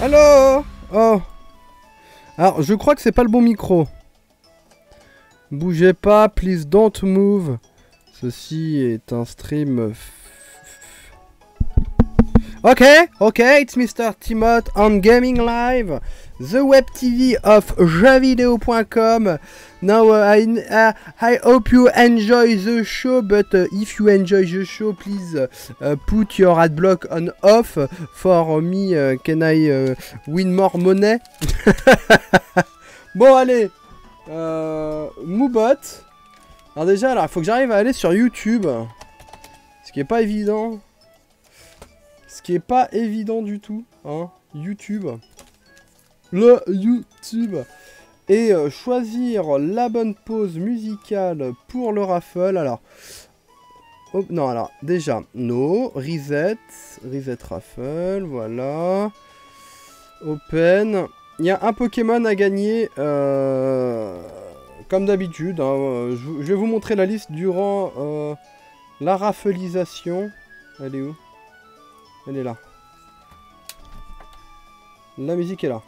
Allô? Oh. Alors, je crois que c'est pas le bon micro. Bougez pas, please don't move. Ceci est un stream... Ok, it's Mr. Timoth on Gaming Live, the web TV of jeuxvideo.com. Now I hope you enjoy the show, but if you enjoy the show, please put your adblock on off for me. Can I win more money? Bon allez, Moobot. Alors déjà, il faut que j'arrive à aller sur YouTube, ce qui est pas évident. Ce qui est pas évident du tout, hein, YouTube. Le YouTube. Et choisir la bonne pause musicale pour le raffle. Alors, oh, non, alors, déjà, no, reset raffle, voilà. Open. Il y a un Pokémon à gagner, comme d'habitude. Hein, je vais vous montrer la liste durant la rafflisation. Elle est où ? Elle est là. La musique est là.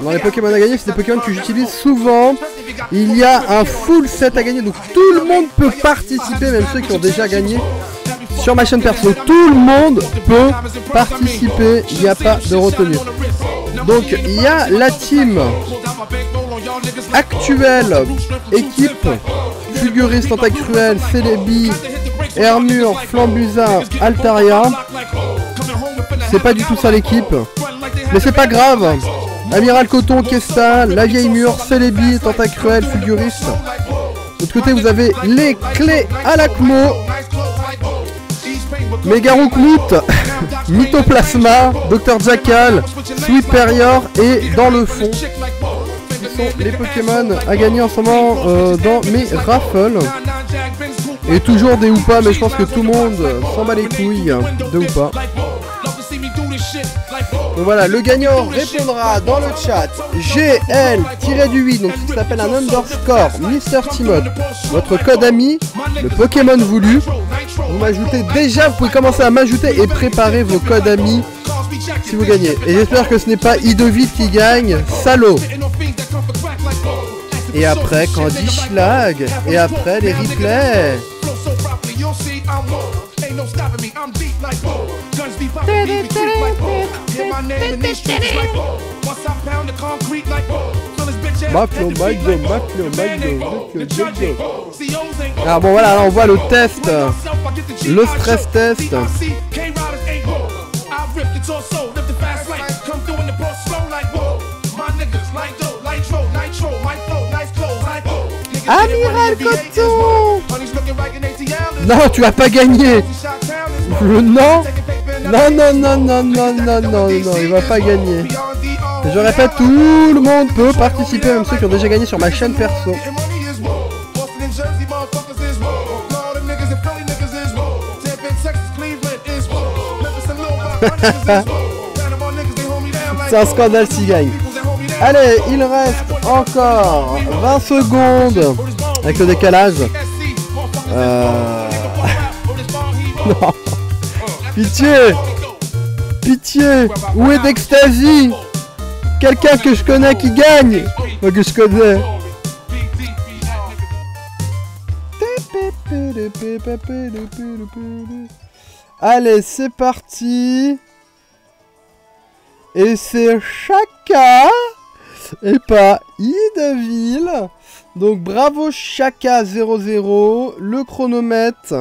Dans les Pokémon à gagner, c'est des Pokémon que j'utilise souvent. Il y a un full set à gagner, donc tout le monde peut participer, même ceux qui ont déjà gagné sur ma chaîne perso. Tout le monde peut participer, il n'y a pas de retenue. Donc il y a la team actuelle, équipe Fuguriste, Tentacruel, Celebi, Hermure, Flambuza, Altaria. C'est pas du tout ça l'équipe, mais c'est pas grave. Amiral Coton, Kesta, La Vieille Mure, Celebi, Tentacruel, Fuguriste. De l'autre côté vous avez les clés à l'Acmo, Megaroukmout, Mythoplasma, Dr Jackal, Sweeperior et dans le fond sont les Pokémon à gagner en ce moment dans mes raffles. Et toujours des Hoopa, mais je pense que tout le monde s'en bat les couilles de Hoopa. Donc voilà, le gagnant répondra dans le chat GL-8, donc ce qui s'appelle un underscore Mr. Timoth, votre code ami, le Pokémon voulu. Vous m'ajoutez déjà, vous pouvez commencer à m'ajouter et préparer vos codes amis si vous gagnez. Et j'espère que ce n'est pas Idovite qui gagne, salaud. Et après Candy Schlag, et après les replays. Alors bon voilà, là on voit le test, le stress test. Amiral Coton! Non, tu vas pas gagner! Non! Non, il va pas gagner. Je répète, tout le monde peut participer, même ceux qui ont déjà gagné sur ma chaîne perso. C'est un scandale s'il gagne. Allez, il reste encore 20 secondes avec le décalage. Non. Pitié. Pitié. Où est Dextasy? Quelqu'un que je connais qui gagne. Moi que je connais. Allez, c'est parti. Et c'est Chaka et pas Ideville. Donc bravo Chaka 00. Le chronomètre,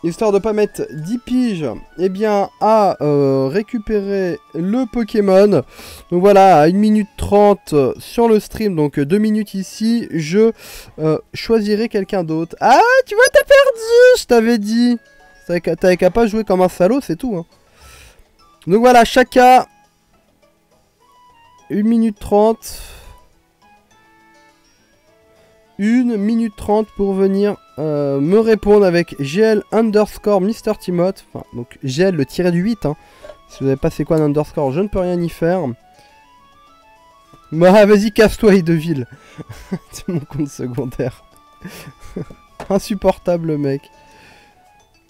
histoire de pas mettre 10 piges, eh bien à récupérer le Pokémon. Donc voilà, à 1 minute 30 sur le stream, donc 2 minutes ici, je choisirai quelqu'un d'autre. Ah, tu vois, t'as perdu, je t'avais dit. T'avais qu'à pas jouer comme un salaud, c'est tout. Hein. Donc voilà, Chaka, 1 minute 30. 1 minute 30 pour venir me répondre avec GL underscore Mr. Timoth. Enfin, donc GL le tiré du 8. Hein. Si vous n'avez pas c'est quoi un underscore, je ne peux rien y faire. Bah vas-y, casse-toi, Ideville. C'est mon compte secondaire. Insupportable, le mec.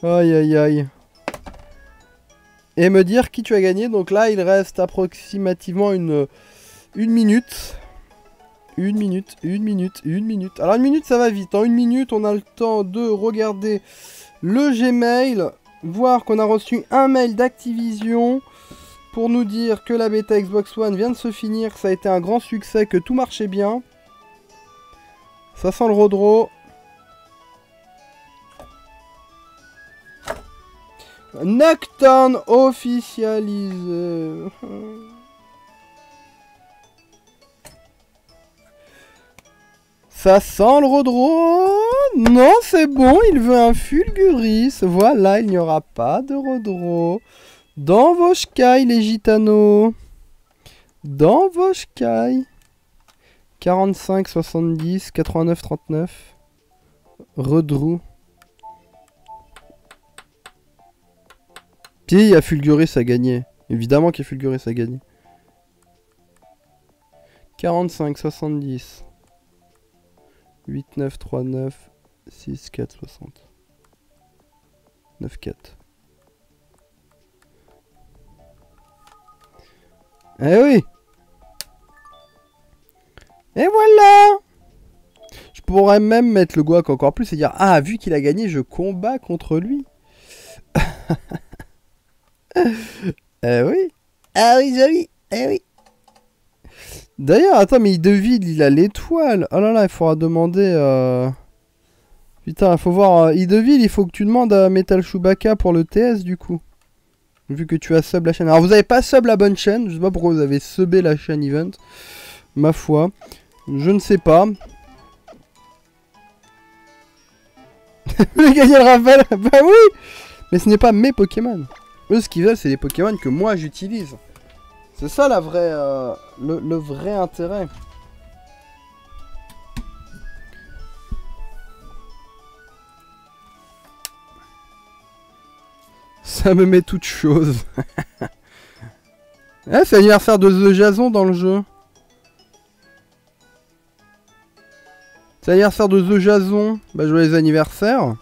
Aïe, aïe, aïe. Et me dire qui tu as gagné. Donc là, il reste approximativement une minute. Une minute. Alors une minute, ça va vite. En une minute, on a le temps de regarder le Gmail. Voir qu'on a reçu un mail d'Activision pour nous dire que la bêta Xbox One vient de se finir. Que ça a été un grand succès, que tout marchait bien. Ça sent le Rodro. Nocturne officialisé. Ça sent le Rodro. Non, c'est bon, il veut un Fulguris. Voilà, il n'y aura pas de Rodro. Dans vos Sky, les gitanos. Dans vos Sky. 45, 70, 89, 39. Rodro. Puis il y a Fulguris à gagner. Évidemment qu'il y a Fulguris à gagner. 45, 70. 8, 9, 3, 9. 6, 4, 60. 9, 4. Eh oui. Et voilà. Je pourrais même mettre le guac encore plus et dire, ah, vu qu'il a gagné, je combats contre lui. Eh oui. Ah oui, joli. Eh oui. D'ailleurs, attends, mais Ideville, il a l'étoile. Oh là là, il faudra demander... Putain, il faut voir... Ideville, il faut que tu demandes à Metal Chewbacca pour le TS, du coup. Vu que tu as sub la chaîne. Alors, vous avez pas sub la bonne chaîne. Je sais pas pourquoi vous avez subé la chaîne Event. Ma foi. Je ne sais pas. Vous avez gagné le rappel. Bah oui. Mais ce n'est pas mes Pokémon. Eux, ce qu'ils veulent, c'est les Pokémon que moi, j'utilise. C'est ça, la vraie... le vrai intérêt. Ça me met toute chose. Eh, c'est l'anniversaire de The Jason dans le jeu. C'est l'anniversaire de The Jason. Bah, joyeux anniversaire.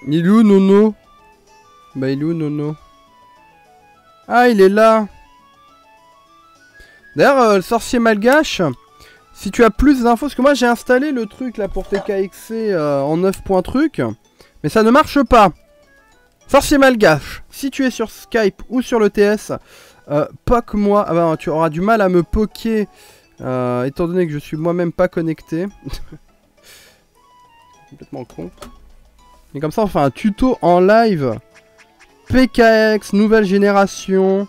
Il est où, Nono? Bah, il est où, Nono? Ah, il est là. D'ailleurs, le sorcier malgache, si tu as plus d'infos, parce que moi j'ai installé le truc là pour TKXC en 9 points truc, mais ça ne marche pas. Sorcier malgache, si tu es sur Skype ou sur le TS, poke-moi. Ah bah, tu auras du mal à me poker, étant donné que je suis moi-même pas connecté. Complètement con. Et comme ça on fait un tuto en live. PKX, nouvelle génération.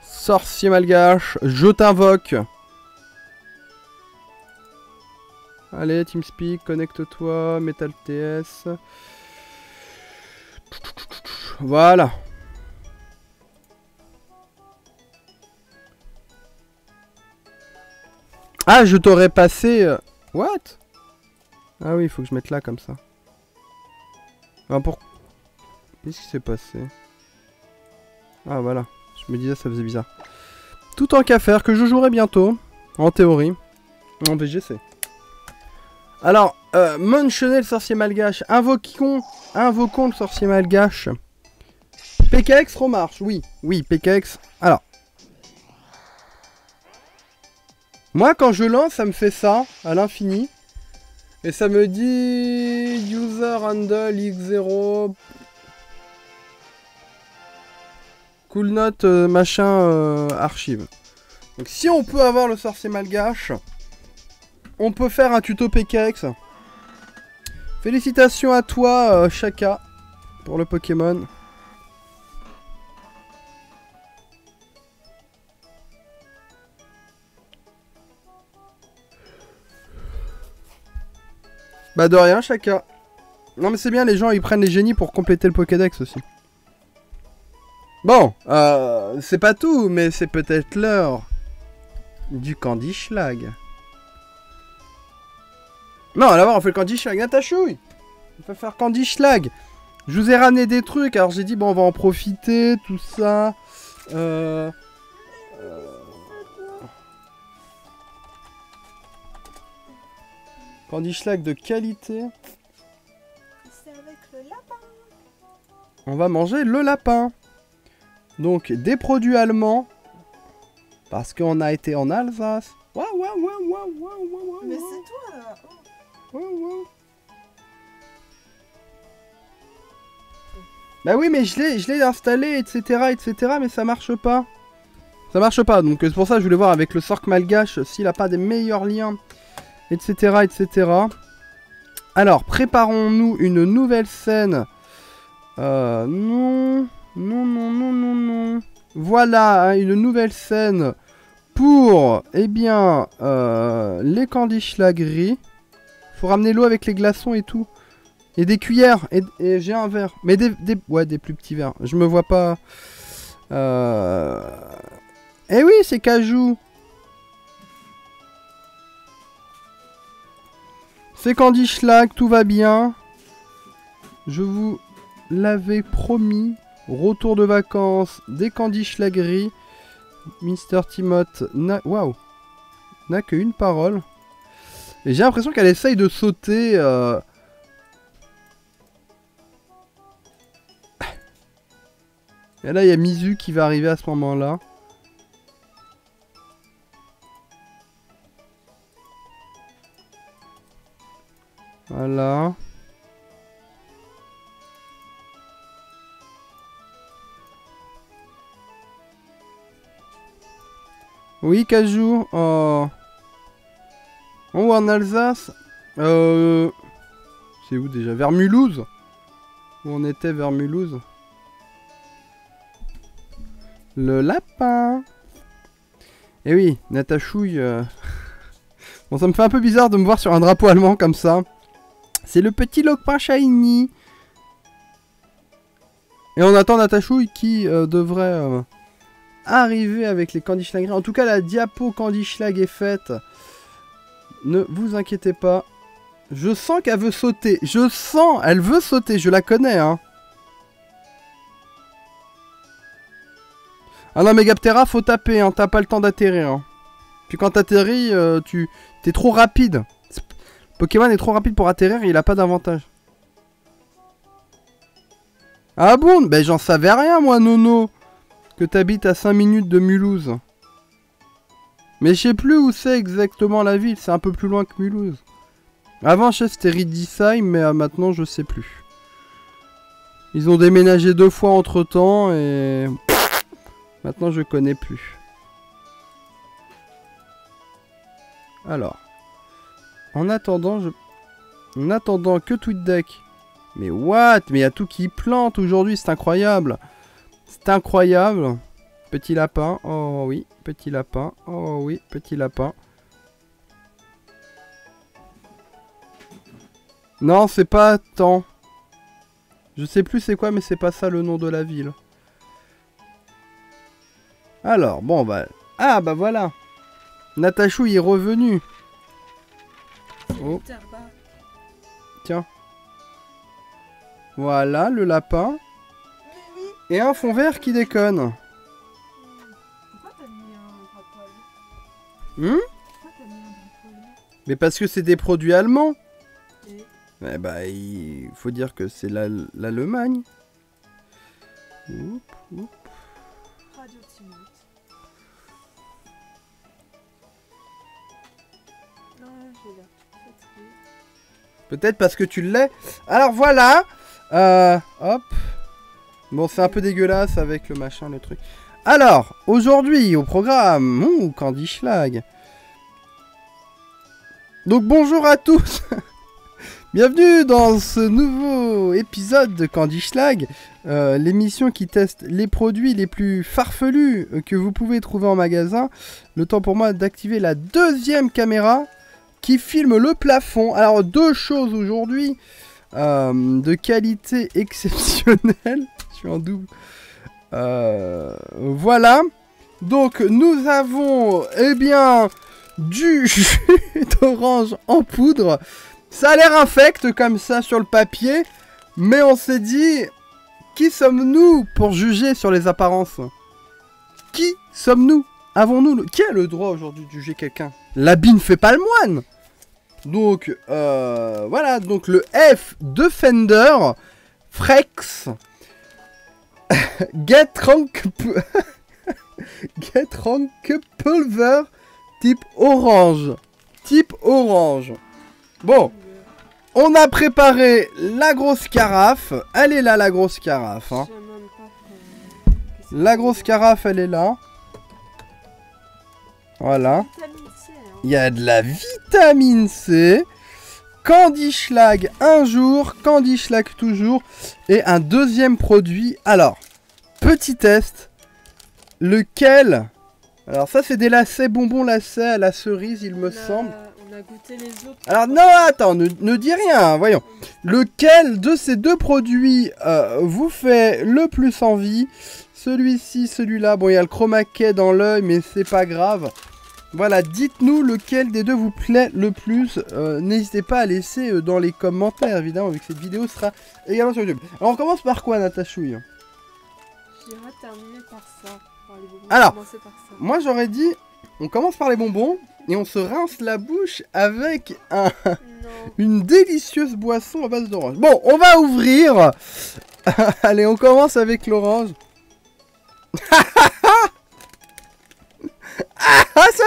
Sorcier malgache, je t'invoque. Allez, TeamSpeak, connecte-toi, Metal TS. Voilà. Ah, je t'aurais passé... What? Ah oui, il faut que je mette là comme ça. Ah, pour... Qu'est-ce qui s'est passé? Ah, voilà. Je me disais, ça faisait bizarre. Tout en qu'à faire, que je jouerai bientôt. En théorie. En VGC. Alors, mentionner le sorcier malgache. Invoquons le sorcier malgache. PKX remarche, oui. Oui, PKX. Alors. Moi, quand je lance, ça me fait ça, à l'infini. Et ça me dit... User handle x0... Cool note, machin, archive. Donc si on peut avoir le sorcier malgache, on peut faire un tuto PKX. Félicitations à toi, Shaka, pour le Pokémon. Bah de rien, Shaka. Non mais c'est bien, les gens ils prennent les génies pour compléter le Pokédex aussi. Bon, c'est pas tout, mais c'est peut-être l'heure du Candy Schlag. Non, d'abord on fait le Candy Schlag. Natachouille, on va faire Candy Schlag. Je vous ai ramené des trucs, alors j'ai dit bon on va en profiter, tout ça. Candy Schlag de qualité. C'est avec le lapin. On va manger le lapin. Donc des produits allemands. Parce qu'on a été en Alsace. Waouh, waouh, waouh, waouh, waouh, waouh. Mais c'est toi là. Waouh, waouh. Bah oui, mais je l'ai installé, etc., etc., mais ça marche pas. Ça marche pas, donc c'est pour ça que je voulais voir avec le Sorc malgache s'il a pas des meilleurs liens, etc., etc. Alors, préparons-nous une nouvelle scène. Non, non, non, non, non, non. Voilà, hein, une nouvelle scène pour, eh bien, les Candy Schlageries. Faut ramener l'eau avec les glaçons et tout. Et des cuillères, et j'ai un verre. Mais ouais, des plus petits verres. Je me vois pas... Eh oui, c'est Cajou. C'est Candy Schlag, tout va bien. Je vous l'avais promis. Retour de vacances, des Candy Schlageries. Mr. Timoth waouh, n'a qu'une parole. Et j'ai l'impression qu'elle essaye de sauter... Et là, il y a Mizu qui va arriver à ce moment-là. Voilà. Oui, Cajou. Oh. Oh, en Alsace. C'est où déjà? Vers Mulhouse. Où on était vers Mulhouse. Le lapin. Eh oui, Natachouille. Bon, ça me fait un peu bizarre de me voir sur un drapeau allemand comme ça. C'est le petit Lopin Shiny. Et on attend Natachouille qui devrait arriver avec les Candy Schlag. En tout cas, la diapo Candy Schlag est faite. Ne vous inquiétez pas. Je sens qu'elle veut sauter. Je sens, elle veut sauter. Je la connais, hein. Ah non, Megaptera, faut taper, hein. T'as pas le temps d'atterrir. Hein. Puis quand t'atterris, t'es trop rapide. Pokémon est trop rapide pour atterrir, il a pas d'avantage. Ah bon? Ben j'en savais rien, moi, Nono. Que t'habites à 5 minutes de Mulhouse. Mais je sais plus où c'est exactement la ville, c'est un peu plus loin que Mulhouse. Avant, je sais c'était Riedisheim, mais maintenant, je sais plus. Ils ont déménagé 2 fois entre temps et... Maintenant, je connais plus. Alors. En attendant, En attendant que TweetDeck. Mais what? Mais il y a tout qui plante aujourd'hui, c'est incroyable. C'est incroyable. Petit lapin. Oh oui, petit lapin. Oh oui, petit lapin. Non, c'est pas tant. Je sais plus c'est quoi, mais c'est pas ça le nom de la ville. Alors, bon, bah... Ah, bah voilà. Natachou, il est revenu. Oh. Tiens. Voilà, le lapin. Et un fond vert qui déconne. Pourquoi t'as mis un drapeau allemand? Pourquoi t'as mis un drapeau allemand? Mais parce que c'est des produits allemands. Et Eh bah, il faut dire que c'est l'Allemagne. Oup, oup. Radio Timoth. Non, j'ai l'air fatiguée. Peut-être parce que tu l'es. Alors voilà. Hop. Bon, c'est un peu dégueulasse avec le machin, le truc. Alors, aujourd'hui, au programme, Candy Schlag. Donc bonjour à tous. Bienvenue dans ce nouveau épisode de Candy Schlag, l'émission qui teste les produits les plus farfelus que vous pouvez trouver en magasin. Le temps pour moi d'activer la deuxième caméra qui filme le plafond. Alors 2 choses aujourd'hui de qualité exceptionnelle. Je suis en double. Voilà. Donc nous avons, eh bien, du jus d'orange en poudre. Ça a l'air infect comme ça sur le papier. Mais on s'est dit, qui sommes-nous pour juger sur les apparences? Qui sommes-nous? Avons-nous qui a le droit aujourd'hui de juger quelqu'un? L'habit ne fait pas le moine. Donc, voilà. Donc le F de Fender, Frex, Get Rank Pulver, type orange. Type orange. Bon. On a préparé la grosse carafe. Elle est là, la grosse carafe. Hein. La grosse carafe, elle est là. Voilà. Il y a de la vitamine C. Candy Schlag un jour, Candy Schlag toujours. Et un deuxième produit. Alors, petit test. Lequel? Alors ça, c'est des lacets, bonbons lacets à la cerise, il me semble. On a goûté les autres. Alors non, attends, ne dis rien, voyons. Lequel de ces deux produits vous fait le plus envie? Celui-ci, celui-là. Bon, il y a le chroma key dans l'œil, mais c'est pas grave. Voilà, dites-nous lequel des deux vous plaît le plus. N'hésitez pas à laisser dans les commentaires, évidemment, vu que cette vidéo sera également sur YouTube. Alors, on commence par quoi, Natachouille? J'irai terminer par ça. Par les bonbons. Alors, Commencer par ça. moi j'aurais dit, on commence par les bonbons et on se rince la bouche avec une délicieuse boisson à base d'orange. Bon, on va ouvrir. Allez, on commence avec l'orange. Ah, ça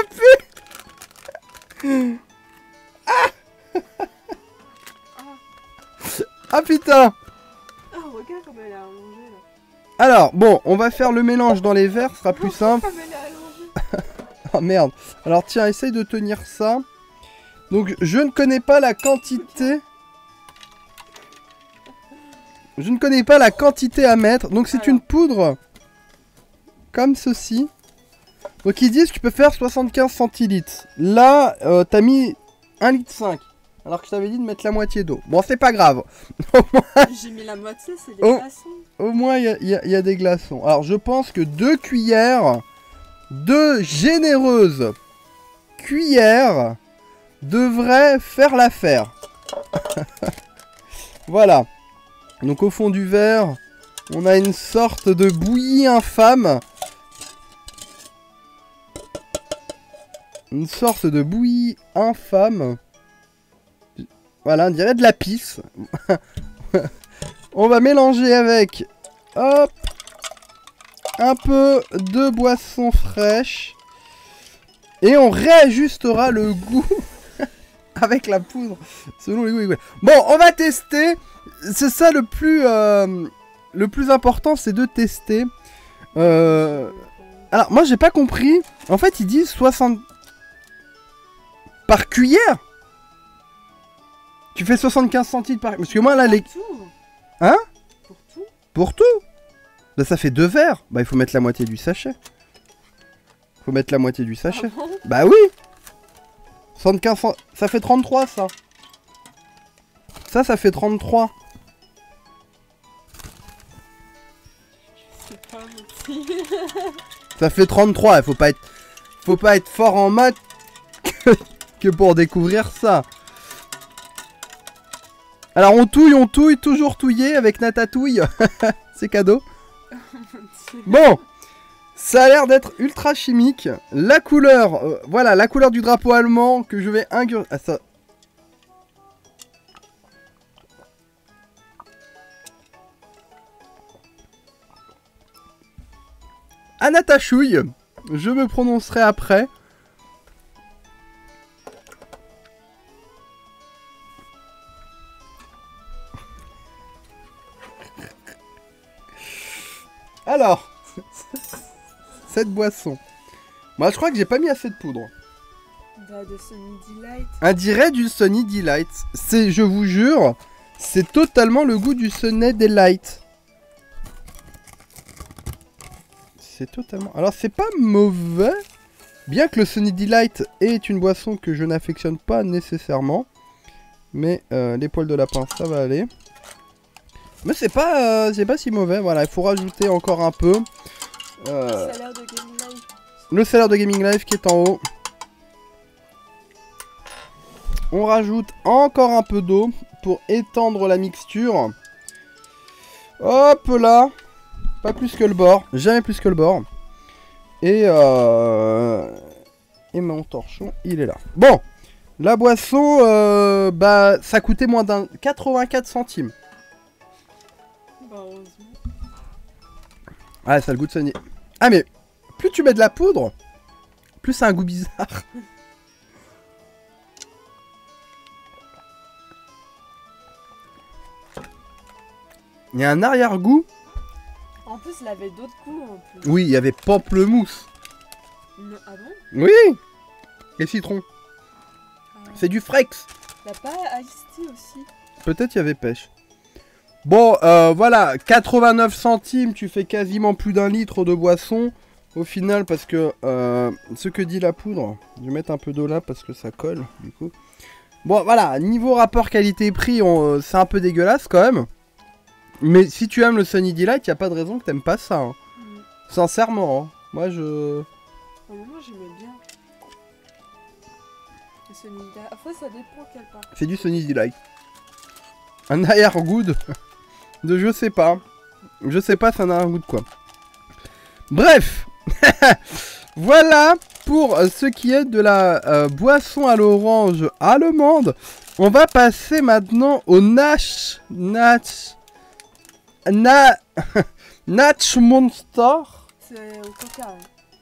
pue. Ah putain. Ah, regarde comme elle est allongée là. Alors, bon, on va faire le mélange dans les verres, ce sera plus simple. Comme elle est allongée. Oh merde. Alors tiens, essaye de tenir ça. Donc, je ne connais pas la quantité. Je ne connais pas la quantité à mettre. Donc, c'est une poudre. Comme ceci. Donc, ils disent que tu peux faire 75 centilitres. Là, t'as mis 1,5 litre. Alors que je t'avais dit de mettre la moitié d'eau. Bon, c'est pas grave. J'ai mis la moitié, c'est des glaçons. Au moins, il y a des glaçons. Alors, je pense que 2 cuillères, 2 généreuses cuillères devraient faire l'affaire. Voilà. Donc, au fond du verre, on a une sorte de bouillie infâme. Une sorte de bouillie infâme. Voilà, on dirait de la pisse. On va mélanger avec, hop, un peu de boisson fraîche. Et on réajustera le goût avec la poudre selon les goûts. Bon, on va tester. C'est ça le plus important, c'est de tester. Alors, moi, j'ai pas compris. En fait, ils disent 60... Par cuillère? Tu fais 75 centilitres par... Parce que moi, là, les... Tout. Hein? Pour tout. Pour tout? Bah, ça fait 2 verres. Bah, il faut mettre la moitié du sachet. Faut mettre la moitié du sachet. Ah bon? Bah oui. 75 ça fait 33, ça. Ça fait 33. C'est pas petit. Ça fait 33. Il faut pas être fort en maths que pour découvrir ça. Alors on touille, toujours touillé avec Natatouille. C'est cadeau. Bon, ça a l'air d'être ultra chimique. La couleur, voilà, la couleur du drapeau allemand que je vais ingurgiter. Ah, ça... Anatachouille, je me prononcerai après. Alors, cette boisson. Moi, je crois que j'ai pas mis assez de poudre. Bah, de Sunny Delight. Un dirait du Sunny Delight. C'est, je vous jure, c'est totalement le goût du Sunny Delight. C'est totalement... Alors, c'est pas mauvais. Bien que le Sunny Delight est une boisson que je n'affectionne pas nécessairement. Mais les poils de lapin, ça va aller. Mais c'est pas si mauvais, voilà, il faut rajouter encore un peu. Le salaire de Gaming Life. Le salaire de Gaming Life qui est en haut. On rajoute encore un peu d'eau pour étendre la mixture. Hop là. Pas plus que le bord, jamais plus que le bord. Et mon torchon, il est là. Bon, la boisson, bah, ça coûtait moins d'un 84 centimes. Bah, heureusement. Ah, ça a le goût de Sony. Ah, mais plus tu mets de la poudre, plus ça a un goût bizarre. Il y a un arrière-goût. En plus, il avait d'autres goûts en plus. Oui, il y avait pamplemousse. Non, ah bon? Oui. Et citron. C'est du Frex. T'as pas Ice Tea aussi? Peut-être il y avait pêche. Bon, voilà, 89 centimes, tu fais quasiment plus d'un litre de boisson. Au final, parce que ce que dit la poudre, je vais mettre un peu d'eau là parce que ça colle, du coup. Bon, voilà, niveau rapport qualité-prix, c'est un peu dégueulasse quand même. Mais si tu aimes le Sunny Delight, y a pas de raison que t'aimes pas ça. Hein. Sincèrement, hein. Moi je... Moi j'aimais bien. Le Sunny Delight. Après ça dépend quel part. C'est du Sunny Delight. Un arrière-goût de je sais pas. Je sais pas, c'est un arrière-goût de quoi. Bref. Voilà pour ce qui est de la boisson à l'orange allemande. On va passer maintenant au Natch Monster. C'est au coca. Ouais.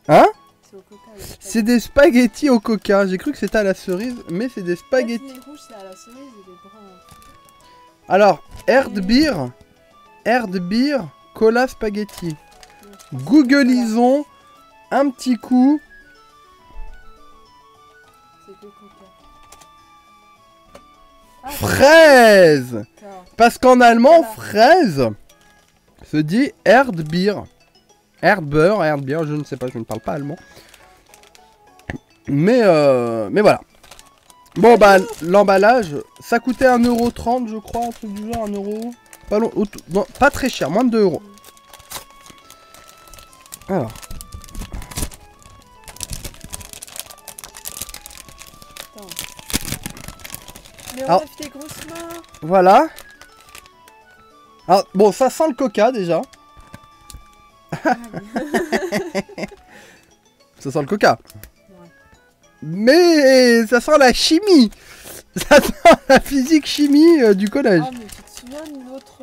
Hein? C'est au coca. C'est des spaghettis au coca. J'ai cru que c'était à la cerise, mais c'est des spaghettis. Les rouges c'est à la cerise et les bruns. Alors, Erdbeer, cola spaghetti. Googlisons un petit coup. C'est le coca. Fraise. Parce qu'en allemand, Voilà. fraise se dit Erdbeer. Erdbeer, je ne sais pas, je ne parle pas allemand. Mais voilà. Bon bah l'emballage, ça coûtait 1,30 € je crois, un truc du genre, 1 euro. Pas, non, pas très cher, moins de 2 €. Alors. Mais on Alors, a fait des grosses mains. Voilà. Alors, bon, ça sent le coca déjà. Ah, oui. Ça sent le coca. Ouais. Mais ça sent la chimie. Ça sent la physique-chimie du collège. Ah mais tu te souviens de l'autre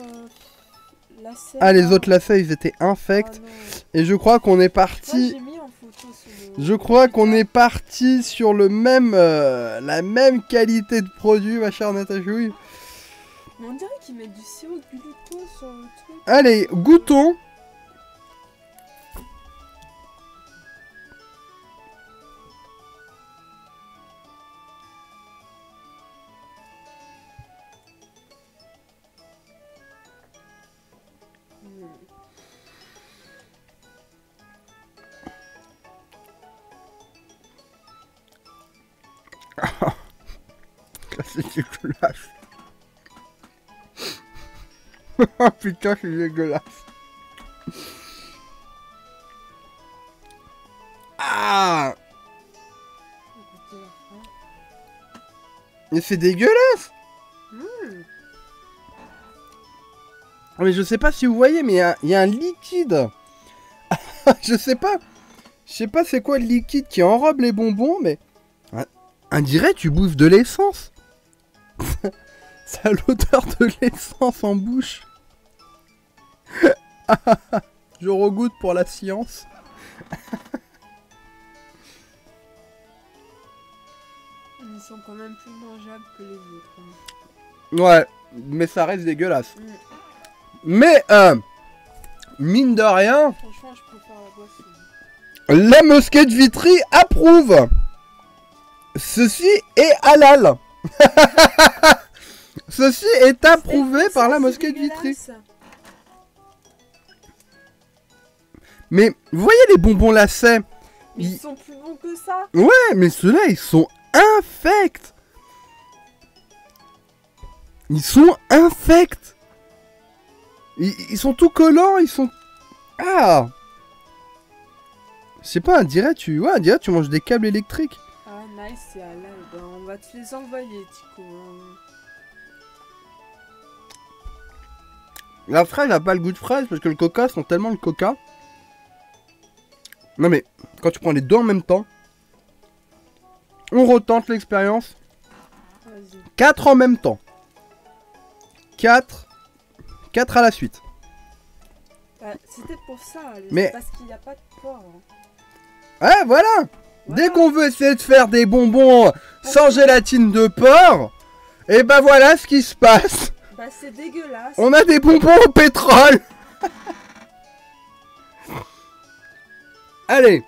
lacet? Ah, les là autres lacets, ils étaient Ah, infects. non. Et je crois qu'on est Moi parti... j'ai mis en photo sur le... Je crois qu'on est parti sur le même, la même qualité de produit, ma chère Natachouille. Mais on dirait qu'ils mettent du sirop de glucose sur le truc. Allez, goûtons. C'est dégueulasse. Oh putain, c'est dégueulasse. Ah, mais c'est dégueulasse. Mais je sais pas si vous voyez, mais il y a un liquide. Je sais pas c'est quoi le liquide qui enrobe les bonbons, mais... On dirait tu bouffes de l'essence. Ça a l'odeur de l'essence en bouche. Je regoute pour la science. Ils sont quand même plus mangeables que les autres. Ouais, mais ça reste dégueulasse. Mais, mine de rien, Franchement, je préfère la boisson. la mosquée de Vitry approuve. Ceci est halal. Ceci est approuvé par la mosquée de Vitry. Mais vous voyez les bonbons lacets? Mais ils sont plus bons que ça. Ouais, mais ceux-là, ils sont infects. Ils sont infects. Ils sont tout collants, ils sont... Ah! C'est pas un direct, ouais, un direct, tu manges des câbles électriques. Ah, nice, c'est à l'aide. On va te les envoyer, Tico. La fraise n'a pas le goût de fraise parce que le coca sent tellement le coca. Non mais, quand tu prends les deux en même temps, on retente l'expérience. Vas-y. 4 en même temps. 4 à la suite. Bah, c'était pour ça, Mais- parce qu'il n'y a pas de porc. Ouais, voilà. Dès qu'on veut essayer de faire des bonbons sans gélatine de porc, et ben voilà ce qui se passe. Bah, c'est dégueulasse. On a des bonbons au pétrole. Allez.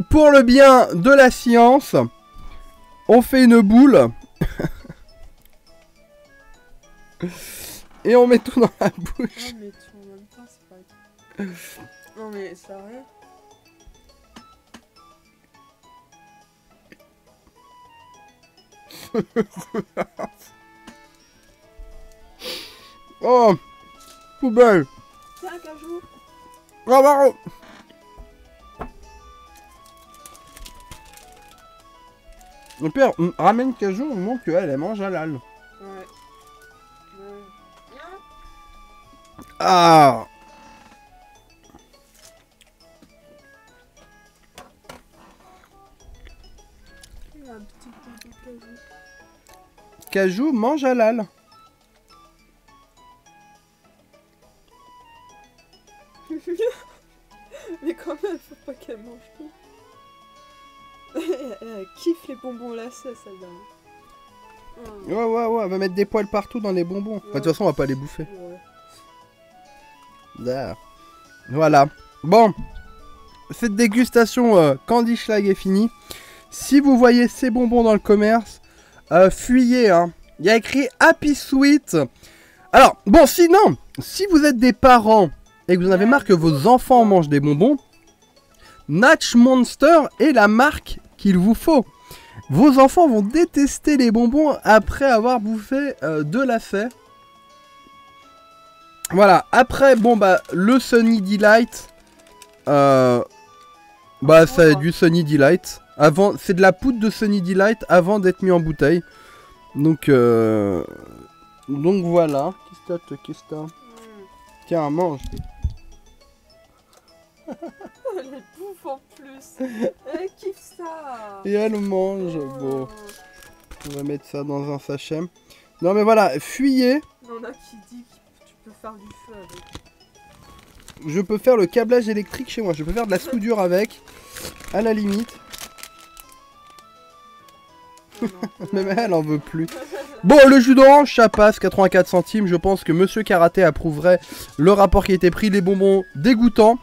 Pour le bien de la science, on fait une boule. Et on met tout dans la bouche. Non, mais tout en même temps, c'est pas... Non, mais ça rien. Oh, poubelle. Tiens, cajou. Ah, bah, le père ramène cajou au moment qu'elle elle mange halal. Ouais. Ah. Il y a un petit peu de cajou. Cajou mange halal. Mais quand même, faut pas qu'elle mange tout. Elle kiffe les bonbons lacets, celle-là. Ouais, elle va mettre des poils partout dans les bonbons. Enfin, de toute façon, on va pas les bouffer. Ouais. Là. Voilà. Bon. Cette dégustation Candy Schlag est finie. Si vous voyez ces bonbons dans le commerce, fuyez. Hein. Il y a écrit Happy Sweet. Alors, bon, sinon, si vous êtes des parents et que vous en avez marre que vos enfants mangent des bonbons, Natch Monster est la marque qu'il vous faut. Vos enfants vont détester les bonbons après avoir bouffé de lacets. Voilà, après, bon bah, le Sunny Delight, bah, c'est du Sunny Delight. Avant, c'est de la poudre de Sunny Delight avant d'être mis en bouteille. Donc voilà. Qu'est-ce que t'as? Tiens, mange. Elle les bouffe en plus. Elle kiffe ça. Et elle mange. Bon, on va mettre ça dans un sachet. Non mais voilà, fuyez. Il y en a qui dit que tu peux faire du feu avec. Je peux faire le câblage électrique chez moi. Je peux faire de la soudure avec. À la limite. Même elle en veut plus. Bon, le jus d'orange, ça passe, 84 centimes. Je pense que Monsieur Karaté approuverait le rapport qui a été pris. Les bonbons dégoûtants.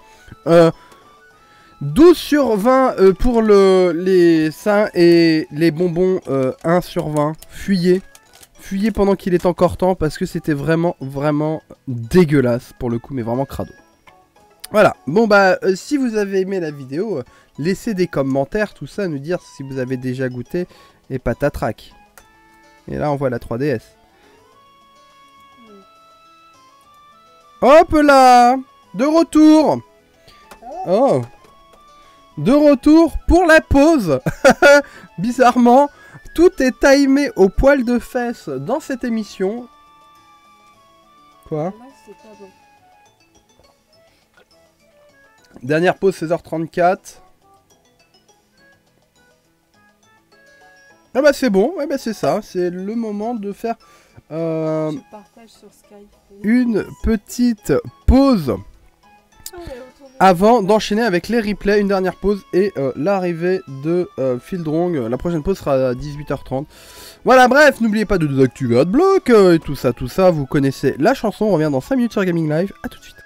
12 sur 20 pour les seins et les bonbons 1 sur 20. Fuyez. Fuyez pendant qu'il est encore temps parce que c'était vraiment, vraiment dégueulasse pour le coup, mais vraiment crado. Voilà, bon bah si vous avez aimé la vidéo, laissez des commentaires, tout ça, nous dire si vous avez déjà goûté et patatrac. Et là on voit la 3DS. Hop là, de retour. Oh, de retour pour la pause. Bizarrement, tout est timé au poil de fesses dans cette émission. Quoi? Là, c'est pas bon. Dernière pause 16h34. Ah bah c'est bon, ouais bah c'est ça, c'est le moment de faire Tu partages sur Skype. une petite pause avant d'enchaîner avec les replays, une dernière pause et l'arrivée de Fieldrong. La prochaine pause sera à 18h30. Voilà, bref, n'oubliez pas de désactiver Adblock et tout ça, vous connaissez la chanson, on revient dans 5 minutes sur Gaming Live, à tout de suite.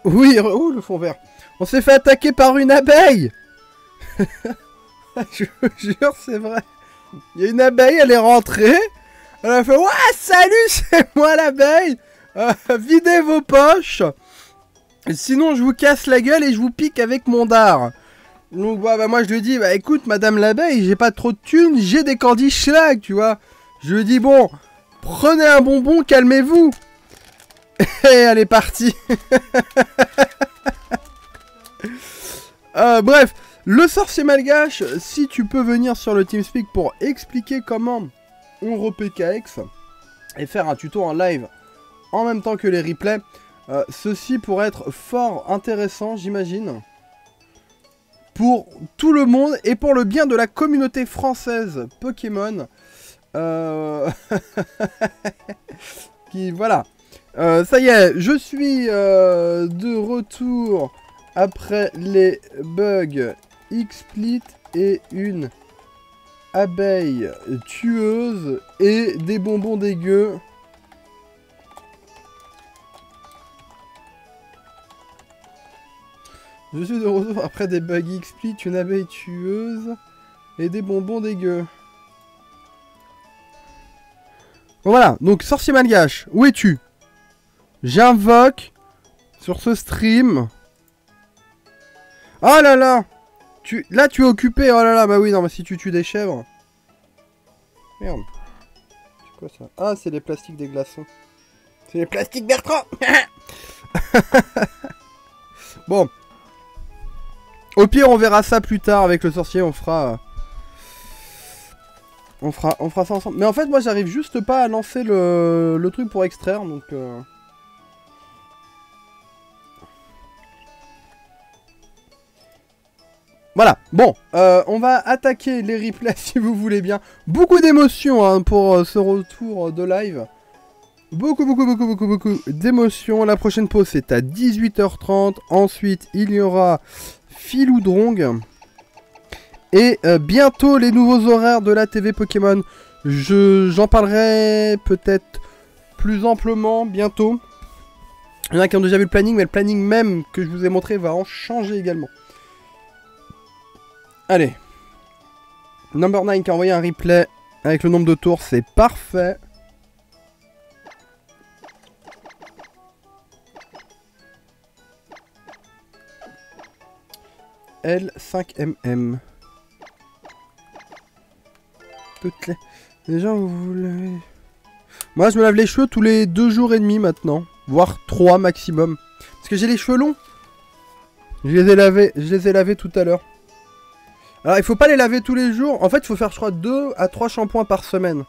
Oui, oh, le fond vert. On s'est fait attaquer par une abeille. Je vous jure, c'est vrai. Il y a une abeille, elle est rentrée. Elle a fait, ouais, salut, c'est moi l'abeille. Videz vos poches. Sinon, je vous casse la gueule et je vous pique avec mon dard. Donc, bah, moi, je lui dis, bah, écoute, madame l'abeille, j'ai pas trop de thunes, j'ai des candy schlag, tu vois. Je lui dis, bon, prenez un bonbon, calmez-vous. Et elle est partie. Bref, le sorcier malgache, si tu peux venir sur le TeamSpeak pour expliquer comment on re-PKX et faire un tuto en live en même temps que les replays, ceci pourrait être fort intéressant, j'imagine, pour tout le monde et pour le bien de la communauté française Pokémon. Qui, voilà. Ça y est, je suis de retour après les bugs XSplit et une abeille tueuse et des bonbons dégueux. Je suis de retour après des bugs XSplit, une abeille tueuse et des bonbons dégueux. Bon, voilà, donc sorcier malgache, où es-tu? J'invoque sur ce stream. Oh là là, là tu es occupé, oh là là, bah oui, non, mais si tu tues des chèvres. Merde. C'est quoi ça? Ah, c'est les plastiques des glaçons. C'est les plastiques Bertrand. Bon. Au pire, on verra ça plus tard avec le sorcier, on fera ça ensemble. Mais en fait, moi, j'arrive juste pas à lancer le truc pour extraire, donc... Voilà, bon, on va attaquer les replays si vous voulez bien. Beaucoup d'émotions hein, pour ce retour de live. Beaucoup d'émotions. La prochaine pause c'est à 18h30. Ensuite, il y aura Filoudrong. Et bientôt les nouveaux horaires de la TV Pokémon. J'en parlerai peut-être plus amplement bientôt. Il y en a qui ont déjà vu le planning, mais le planning même que je vous ai montré va en changer également. Allez. Number 9 qui a envoyé un replay avec le nombre de tours, c'est parfait. L5MM. Toutes les gens, vous voulez... Moi, je me lave les cheveux tous les 2 jours et demi maintenant. Voire 3 maximum. Parce que j'ai les cheveux longs. Je les ai lavés tout à l'heure. Alors, il faut pas les laver tous les jours. En fait, il faut faire, je crois, 2 à 3 shampoings par semaine.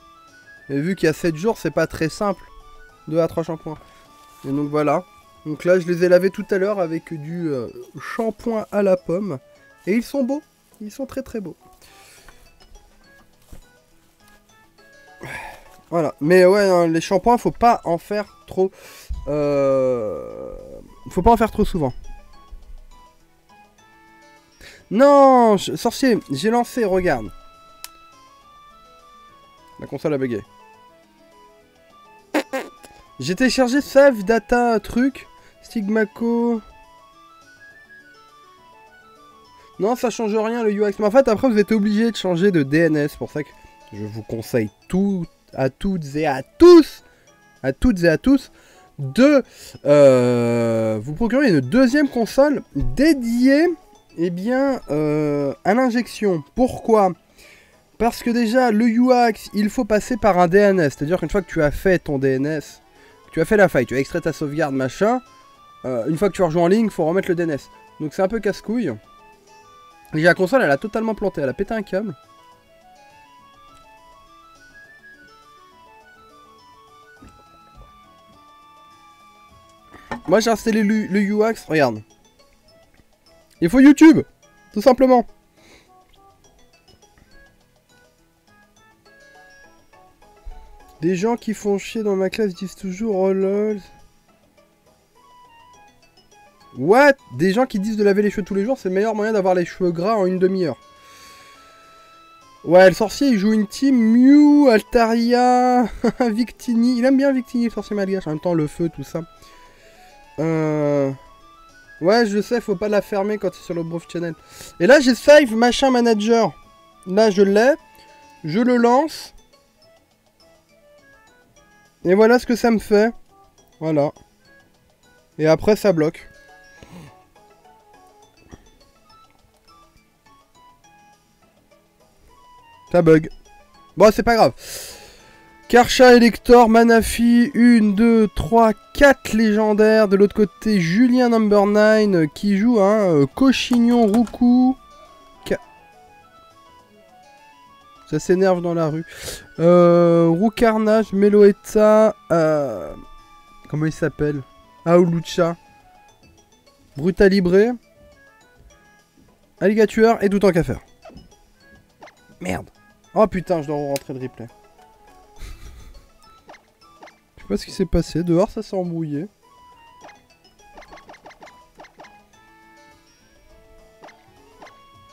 Et vu qu'il y a 7 jours, c'est pas très simple. 2 à 3 shampoings. Et donc, voilà. Donc là, je les ai lavés tout à l'heure avec du shampoing à la pomme. Et ils sont beaux. Ils sont très beaux. Voilà. Mais ouais, hein, les shampoings, faut pas en faire trop... Faut pas en faire trop souvent. Non, sorcier, j'ai lancé, regarde. La console a bugué. J'ai téléchargé Save Data truc. Stigmaco. Non, ça change rien le UX. Mais en fait, après, vous êtes obligé de changer de DNS. C'est pour ça que je vous conseille à toutes et à tous, de vous procurer une deuxième console dédiée. Eh bien, à l'injection. Pourquoi? Parce que déjà, le UX, il faut passer par un DNS. C'est-à-dire qu'une fois que tu as fait ton DNS, tu as fait la faille, tu as extrait ta sauvegarde, machin, une fois que tu as rejoint en ligne, il faut remettre le DNS. Donc c'est un peu casse-couille. Et la console, elle a totalement planté, elle a pété un câble. Moi, j'ai installé le UX, regarde. Il faut YouTube, tout simplement. Des gens qui font chier dans ma classe disent toujours oh lol. What? Des gens qui disent de laver les cheveux tous les jours, c'est le meilleur moyen d'avoir les cheveux gras en une demi-heure. Ouais, le sorcier, il joue une team Mew, Altaria, Victini. Il aime bien Victini, le sorcier malgache. En même temps, le feu, tout ça. Ouais, je sais, faut pas la fermer quand c'est sur le Brave Channel. Et là, j'ai Save Machin Manager. Là, je l'ai. Je le lance. Et voilà ce que ça me fait. Voilà. Et après, ça bloque. Ça bug. Bon, c'est pas grave. Karcha, Elector, Manafi, 1, 2, 3, 4 légendaires. De l'autre côté, Julien Number 9 qui joue Cochignon, Roukou. Ça s'énerve dans la rue. Roucarnage, Meloetta. Comment il s'appelle? Aulucha. Brutalibré. Alligator et tout en qu'à faire. Merde. Oh putain, je dois rentrer le replay. Je sais pas ce qui s'est passé. Dehors, ça s'est embrouillé.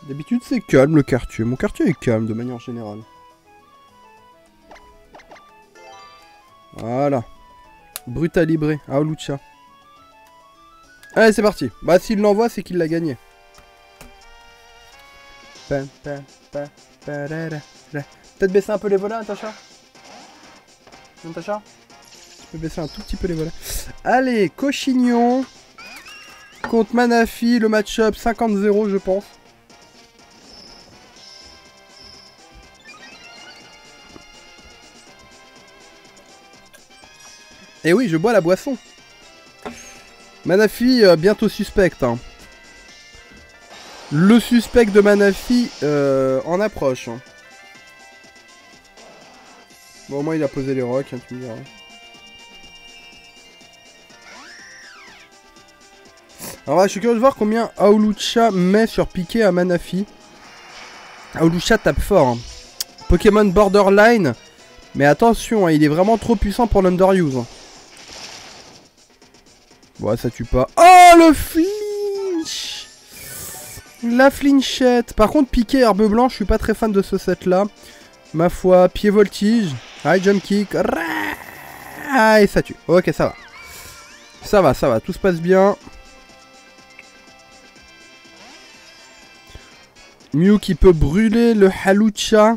D'habitude, c'est calme le quartier. Mon quartier est calme de manière générale. Voilà. Brutalibré. Aulucha. Allez, c'est parti. Bah, s'il l'envoie, c'est qu'il l'a gagné. Peut-être baisser un peu les volets, Natacha? Natacha? Tu peux baisser un tout petit peu les volets. Allez, Cochignon contre Manafi, le match-up 50-0, je pense. Et oui, je bois la boisson. Manafi, bientôt suspect. Hein. Le suspect de Manafi en approche. Hein. Bon, au moins il a posé les rocks, hein, tu me diras. Alors là, je suis curieux de voir combien Aulucha met sur piqué à Manafi. Aulucha tape fort. Hein. Pokémon borderline. Mais attention, hein, il est vraiment trop puissant pour l'underuse. Hein. Bon, ça tue pas. Oh, le flinch! La flinchette. Par contre, piqué herbe blanche, je suis pas très fan de ce set là. Ma foi, pied voltige. High jump kick. Ah, et ça tue. Ok, ça va. Ça va, ça va. Tout se passe bien. Mew qui peut brûler le Halucha.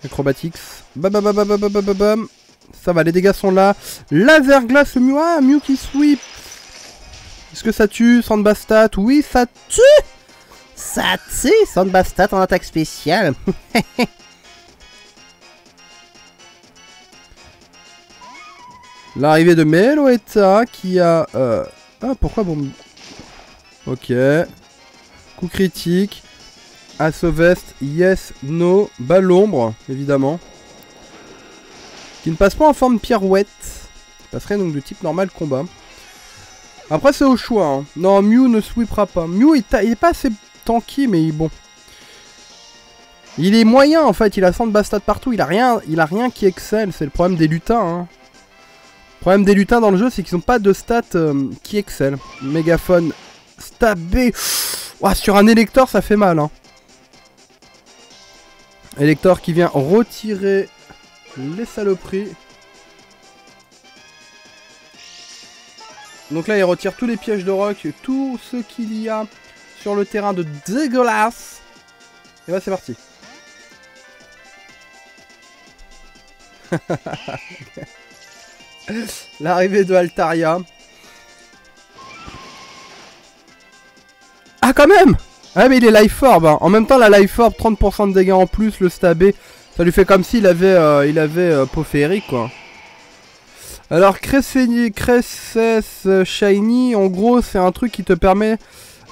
Acrobatics. Bam. Ça va, les dégâts sont là. Laser glace Mew. Ah, Mew qui sweep. Est-ce que ça tue? Sandbastat. Oui, ça tue. Ça tue. Sandbastat en attaque spéciale. L'arrivée de Meloetta qui a... Ah, pourquoi bon... Ok. Coup critique. Assauvest, yes, no. Balle l'ombre, évidemment. Qui ne passe pas en forme pirouette. Il passerait donc de type normal combat. Après, c'est au choix. Hein. Non, Mew ne sweepera pas. Mew, il est pas assez tanky, mais bon. Il est moyen, en fait. Il a 100 de Bastard partout. Il a rien qui excelle. C'est le problème des lutins. Hein. Le problème des lutins dans le jeu, c'est qu'ils n'ont pas de stats qui excellent. Mégaphone stabé. Ouah, sur un Elector, ça fait mal. Hein. Elector qui vient retirer les saloperies. Donc là, il retire tous les pièges de rock, tout ce qu'il y a sur le terrain de dégueulasse. Et là, c'est parti. L'arrivée de Altaria. Ah, quand même! Ah, mais il est Life Orb. Hein. En même temps, la Life Orb, 30% de dégâts en plus, le stabé. Ça lui fait comme s'il avait peau féerique, quoi. Alors, Cresses Shiny, en gros, c'est un truc qui te permet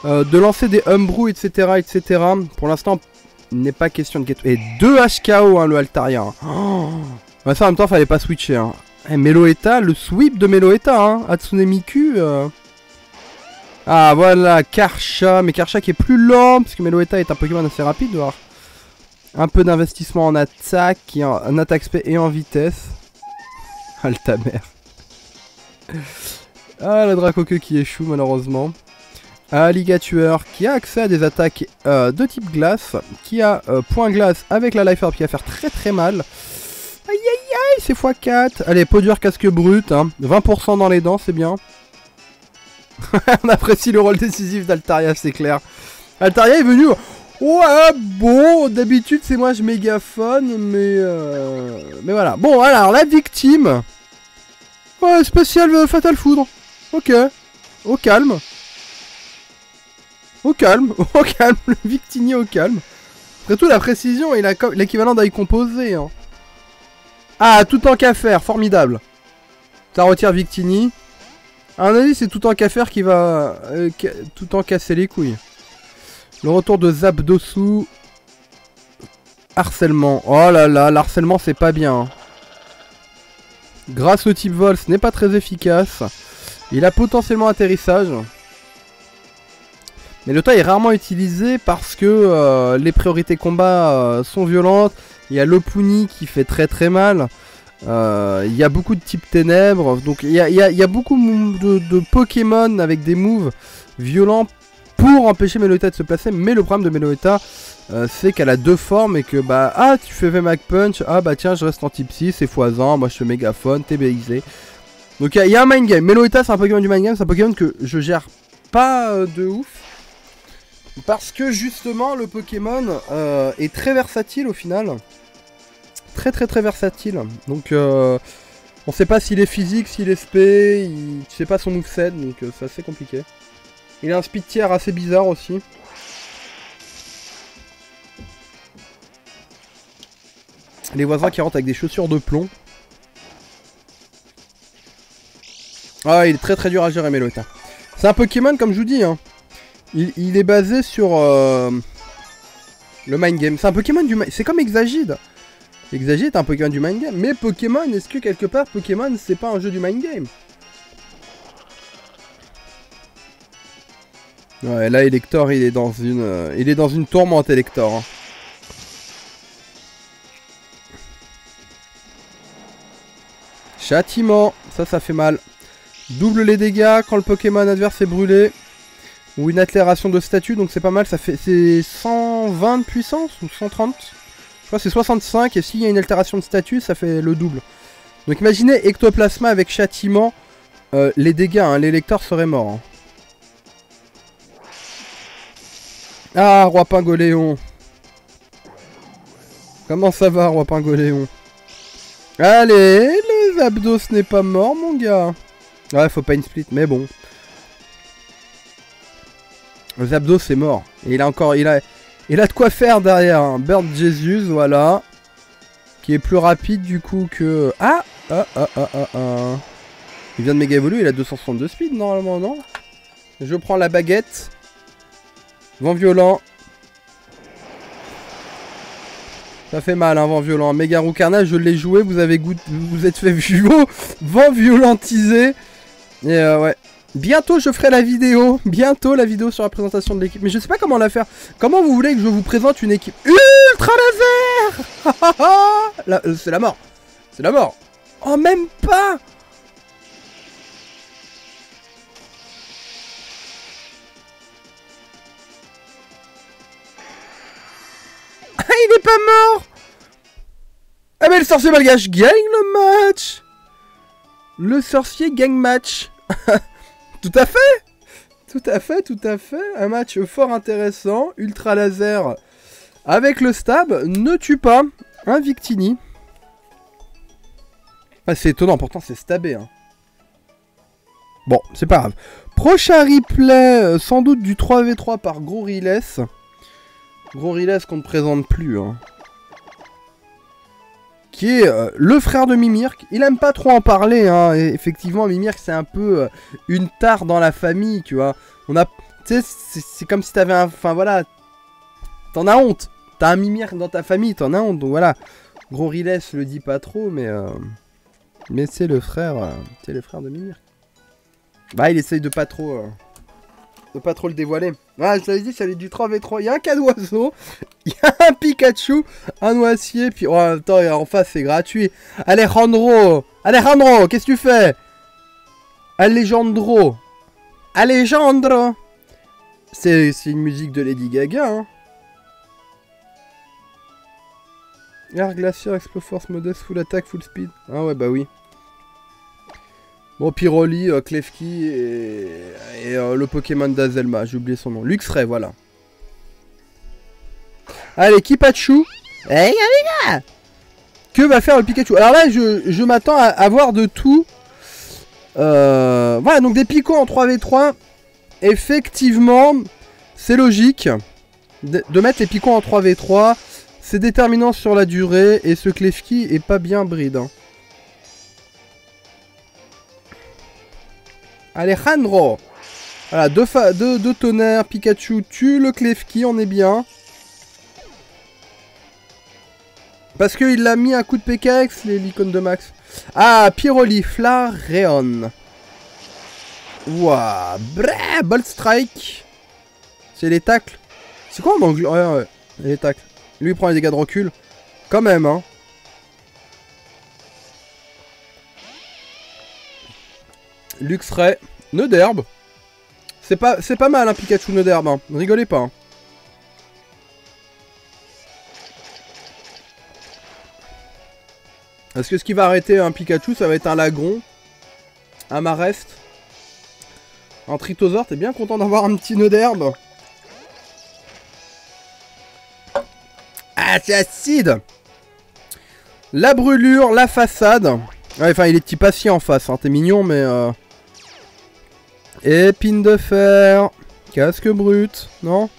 de lancer des Umbrew, etc., etc. Pour l'instant, il n'est pas question de get... Et 2 HKO, hein, le Altaria. Hein. Oh. Bah, ça, en même temps, fallait pas switcher. Hein. Et Meloetta, le sweep de Meloetta, hein. Hatsune Miku. Ah, voilà, Karcha. Mais Karcha qui est plus lent, parce que Meloetta est un Pokémon assez rapide. Alors. Un peu d'investissement en attaque, en attaque spé et en vitesse. Ah, ta mère. Ah, le Dracoqueux qui échoue malheureusement. Alligator qui a accès à des attaques de type glace. Qui a point glace avec la Life Orb qui va faire très très mal. Aïe aïe aïe, c'est x4. Allez, peau dure, casque brut. Hein. 20% dans les dents, c'est bien. On apprécie le rôle décisif d'Altaria, c'est clair. Altaria est venu... Ouais, bon, d'habitude c'est moi je mégaphone, mais voilà. Bon, alors, la victime... Ouais, spécial Fatal Foudre. Ok. Au calme. Au calme, au calme, le Victini au calme. Après tout, la précision est l'équivalent d'œil composé. Hein. Ah, tout en qu'à faire, formidable. Ça retire Victini. À mon avis, c'est tout en qu'à faire qui va tout en casser les couilles. Le retour de Zapdos. Harcèlement. Oh là là, l'harcèlement c'est pas bien. Hein. Grâce au type vol, ce n'est pas très efficace. Il a potentiellement atterrissage. Mais le tas est rarement utilisé parce que les priorités combat sont violentes. Il y a l'Opuni qui fait très mal. Il y a beaucoup de types ténèbres. Donc il y a beaucoup de Pokémon avec des moves violents pour empêcher Meloetta de se placer. Mais le problème de Meloetta, c'est qu'elle a deux formes et que bah ah tu fais VMAX Punch, ah bah tiens je reste en type 6, c'est x1, moi je fais mégaphone, t'es BXD. Donc il y a un mind game. Meloetta c'est un Pokémon du mind game, c'est un Pokémon que je gère pas de ouf. Parce que justement le Pokémon est très versatile au final. Très versatile. Donc on sait pas s'il est physique, s'il est SP, tu sais pas son moveset, donc c'est assez compliqué. Il a un speed tier assez bizarre aussi. Les voisins qui rentrent avec des chaussures de plomb. Ah, il est très dur à gérer, Meloetta. C'est un Pokémon, comme je vous dis, hein. Il est basé sur le mind game. C'est un Pokémon du mind... C'est comme Exagide. Exagide est un Pokémon du mind game. Mais Pokémon, est-ce que quelque part, Pokémon, c'est pas un jeu du mind game? Ouais, là, Elector, il est dans une tourmente, Elector. Hein. Châtiment, ça fait mal. Double les dégâts quand le Pokémon adverse est brûlé. Ou une accélération de statut, donc c'est pas mal. Ça fait c'est 120 de puissance ou 130. Je crois que c'est 65 et s'il y a une altération de statut, ça fait le double. Donc imaginez Ectoplasma avec châtiment. Les dégâts, hein, l'électeur serait mort. Hein. Ah, Roi Pingoléon. Comment ça va, Roi Pingoléon? Allez, le Zapdos n'est pas mort, mon gars. Ouais, faut pas une split, mais bon. Le Zapdos c'est mort. Et il a encore, il a de quoi faire derrière. Hein. Bird Jesus, voilà. Qui est plus rapide du coup que... Ah. Il vient de méga évoluer, il a 262 speed normalement, non? Je prends la baguette. Vent violent. Ça fait mal, hein, vent violent. Méga roue carnage, je l'ai joué, vous êtes fait vent violentisé. Et ouais. Bientôt je ferai la vidéo. Bientôt la vidéo sur la présentation de l'équipe. Mais je sais pas comment la faire. Comment vous voulez que je vous présente une équipe ultra laser? C'est la mort. C'est la mort. Oh même pas. Il est pas mort. Ah mais le sorcier malgache gagne le match. Le sorcier gagne match. Tout à fait. Tout à fait. Un match fort intéressant. Ultra laser avec le stab ne tue pas un Victini. Ah, c'est étonnant, pourtant c'est stabé. Hein. Bon, c'est pas grave. Prochain replay, sans doute du 3v3 par Gros Riles. Gros Riles qu'on ne présente plus. Hein. Qui est le frère de Mimirk. Il aime pas trop en parler, hein. Et effectivement, Mimirk, c'est un peu une tare dans la famille, tu vois. On a... Tu sais, c'est comme si t'avais un... Enfin, voilà. T'en as honte. T'as un Mimirk dans ta famille, t'en as honte. Donc, voilà. Gros Riles le dit pas trop, mais... Mais c'est le frère... c'est le frère de Mimirk. Bah, il essaye de pas trop... de pas trop le dévoiler. Ah, je t'avais dit, ça allait du 3v3. Il y a un cas d'oiseau. Il y a un Pikachu. Un noisier. Puis, oh, attends, en face, c'est gratuit. Alejandro. Alejandro, qu'est-ce que tu fais? Alejandro. Alejandro. C'est une musique de Lady Gaga, hein. Air Glacier, Exploforce, Modeste, Full Attack, Full Speed. Ah ouais, bah oui. Bon, Pyroli, Klefki et le Pokémon d'Azelma, j'ai oublié son nom. Luxray, voilà. Allez, Kipachu. Hey, les gars, que va faire le Pikachu? Alors là, je m'attends à voir de tout. Voilà, donc des Picos en 3v3. Effectivement, c'est logique de mettre les Picos en 3v3. C'est déterminant sur la durée. Et ce Klefki est pas bien bride. Hein. Alejandro. Voilà, deux tonnerres. Pikachu tue le Klefki, on est bien. Parce qu'il l'a mis un coup de PKX, l'icône de Max. Ah, Pyroli, Flareon. Ouah, brrr, Bolt Strike. C'est les tacles. C'est quoi en anglais? Ouais, les tacles. Lui, il prend les dégâts de recul. Quand même, hein. Luxray. Nœud d'herbe. C'est pas mal, un Pikachu nœud d'herbe. Hein. Ne rigolez pas. Hein. Parce que ce qui va arrêter un Pikachu, ça va être un Lagron, un Marest, un Tritosaur. T'es bien content d'avoir un petit nœud d'herbe. Ah, c'est acide. La brûlure, la façade. Ouais, enfin, il est petit patient en face. Hein. T'es mignon, mais... Épine de fer. Casque brut. Non?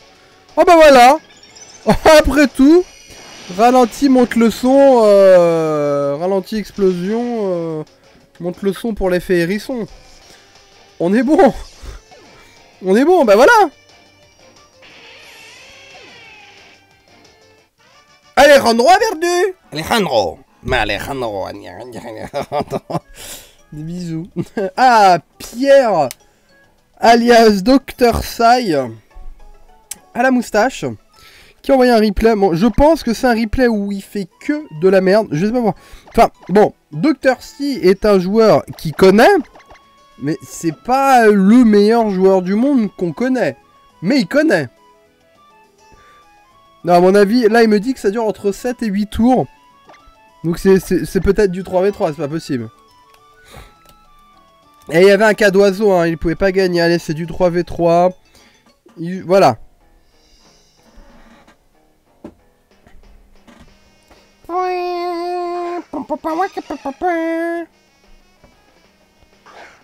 Oh bah voilà. Après tout... Ralenti, monte le son, ralenti, explosion, monte le son pour l'effet hérisson. On est bon. On est bon, bah voilà. Alejandro a perdu. Alejandro. Mais Alejandro. Des bisous. Ah, Pierre, alias Dr. Sai, à la moustache. Qui a envoyé un replay. Bon, je pense que c'est un replay où il fait que de la merde. Je sais pas pourquoi. Enfin, bon, Dr. C est un joueur qui connaît. Mais c'est pas le meilleur joueur du monde qu'on connaît. Mais il connaît. Non, à mon avis, là, il me dit que ça dure entre 7 et 8 tours. Donc c'est peut-être du 3v3, c'est pas possible. Et il y avait un cas d'oiseau, hein, il pouvait pas gagner. Allez, c'est du 3v3. Voilà.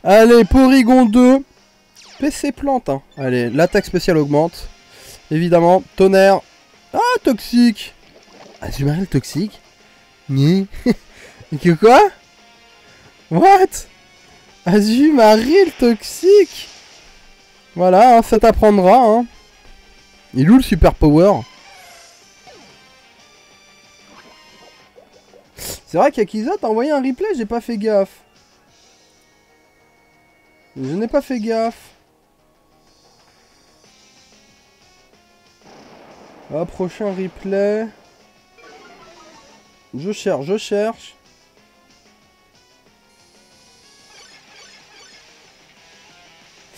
Allez, Porygon 2. PC plante. Hein. Allez, l'attaque spéciale augmente. Évidemment, tonnerre. Ah, toxique. Azumarill toxique. Ni. Que quoi? What? Azumarill toxique. Voilà, hein, ça t'apprendra. Hein. Il est où le super power? C'est vrai qu'Akiza t'a envoyé un replay, j'ai pas fait gaffe. Je n'ai pas fait gaffe. Ah, prochain replay. Je cherche, je cherche.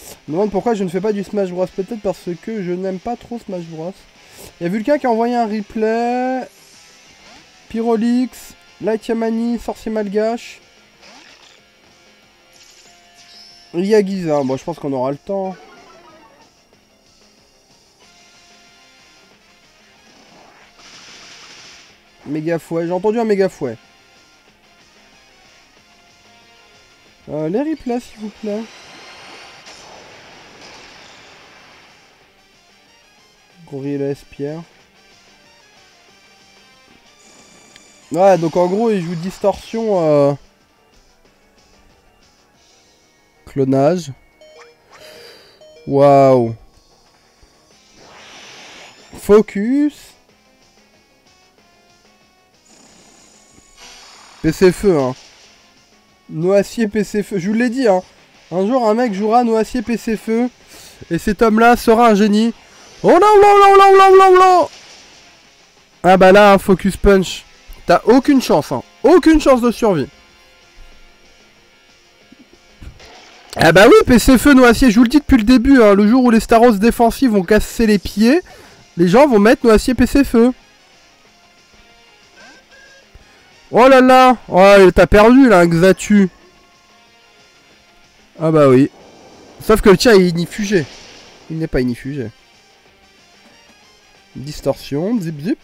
Je me demande pourquoi je ne fais pas du Smash Bros. Peut-être parce que je n'aime pas trop Smash Bros. Il y a Vulcain qui a envoyé un replay. Pyrolix. Light Yamani, sorcier malgache. Il y a Giza, moi je pense qu'on aura le temps. Méga fouet, j'ai entendu un méga fouet. Les replays s'il vous plaît. Gorilla Pierre. Ouais, donc en gros, il joue distorsion. Clonage. Waouh. Focus. PC feu, hein. Noacier PC feu. Je vous l'ai dit, hein. Un jour, un mec jouera Noacier PC feu. Et cet homme-là sera un génie. Oh non, non, non, non, non, non, non. Ah bah là, un Focus Punch. T'as aucune chance, hein. Aucune chance de survie. Ah bah oui, PC feu Noacier, je vous le dis depuis le début, hein, le jour où les Staros défensifs vont casser les pieds, les gens vont mettre Noacier PC feu. Oh là là. Oh, t'as perdu là, Xatu. Ah bah oui. Sauf que le tien est inifugé. Il n'est pas inifugé. Distorsion, zip zip.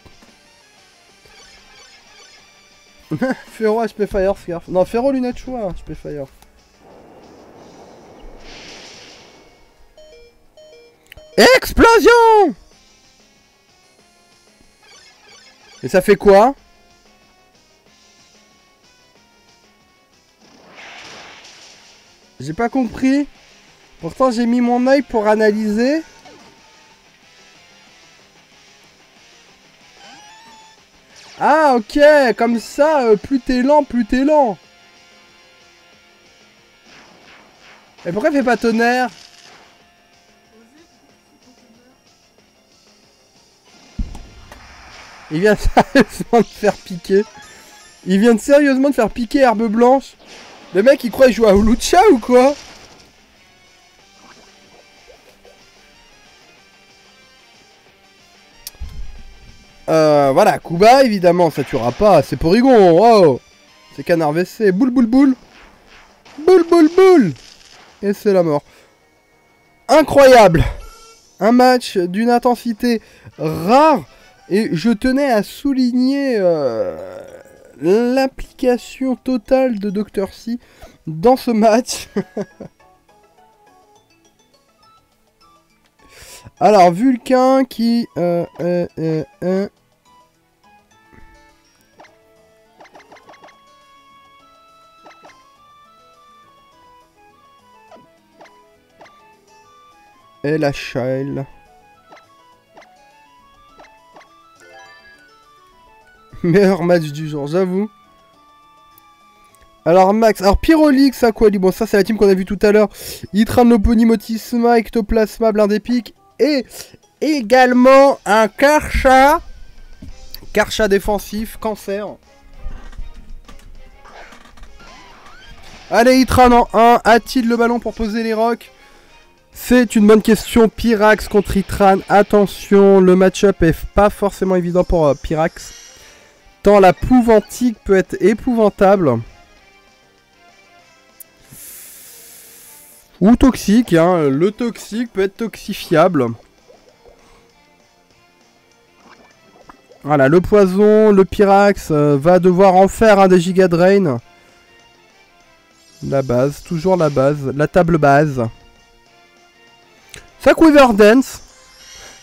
Féro HP Fire Scarf. Non, Féro lunettes choix, HP Fire. Explosion! Et ça fait quoi? J'ai pas compris. Pourtant j'ai mis mon œil pour analyser. Ah ok, comme ça, plus t'es lent, plus t'es lent. Et pourquoi il fait pas tonnerre? Il vient sérieusement de faire piquer. Il vient sérieusement de faire piquer Herbe Blanche. Le mec il croit qu'il joue à Lucha ou quoi? Voilà, Kuba évidemment ça tuera pas, c'est Porygon, oh. C'est Canard WC, boule boule boule. Boule boule boule. Et c'est la mort. Incroyable. Un match d'une intensité rare. Et je tenais à souligner l'implication totale de Dr. C dans ce match. Alors, Vulcain qui... Et la Shile. Meilleur match du jour, j'avoue. Alors Max, alors Pyrolix, Aquali, bon ça c'est la team qu'on a vu tout à l'heure. Itran, Lopunny, Motisma, Ectoplasma, Blindépic. Et également un Karcha. Karcha défensif, Cancer. Allez Itran en 1, a-t-il le ballon pour poser les rocks? C'est une bonne question. Pyrax contre Itran. Attention, le match-up est pas forcément évident pour Pyrax. Tant la pouve antique peut être épouvantable. Ou toxique, hein. Le toxique peut être toxifiable. Voilà, le poison, le Pyrax va devoir en faire un des Giga Drain. La base, toujours la base, la table base. Ça Quiver Dance.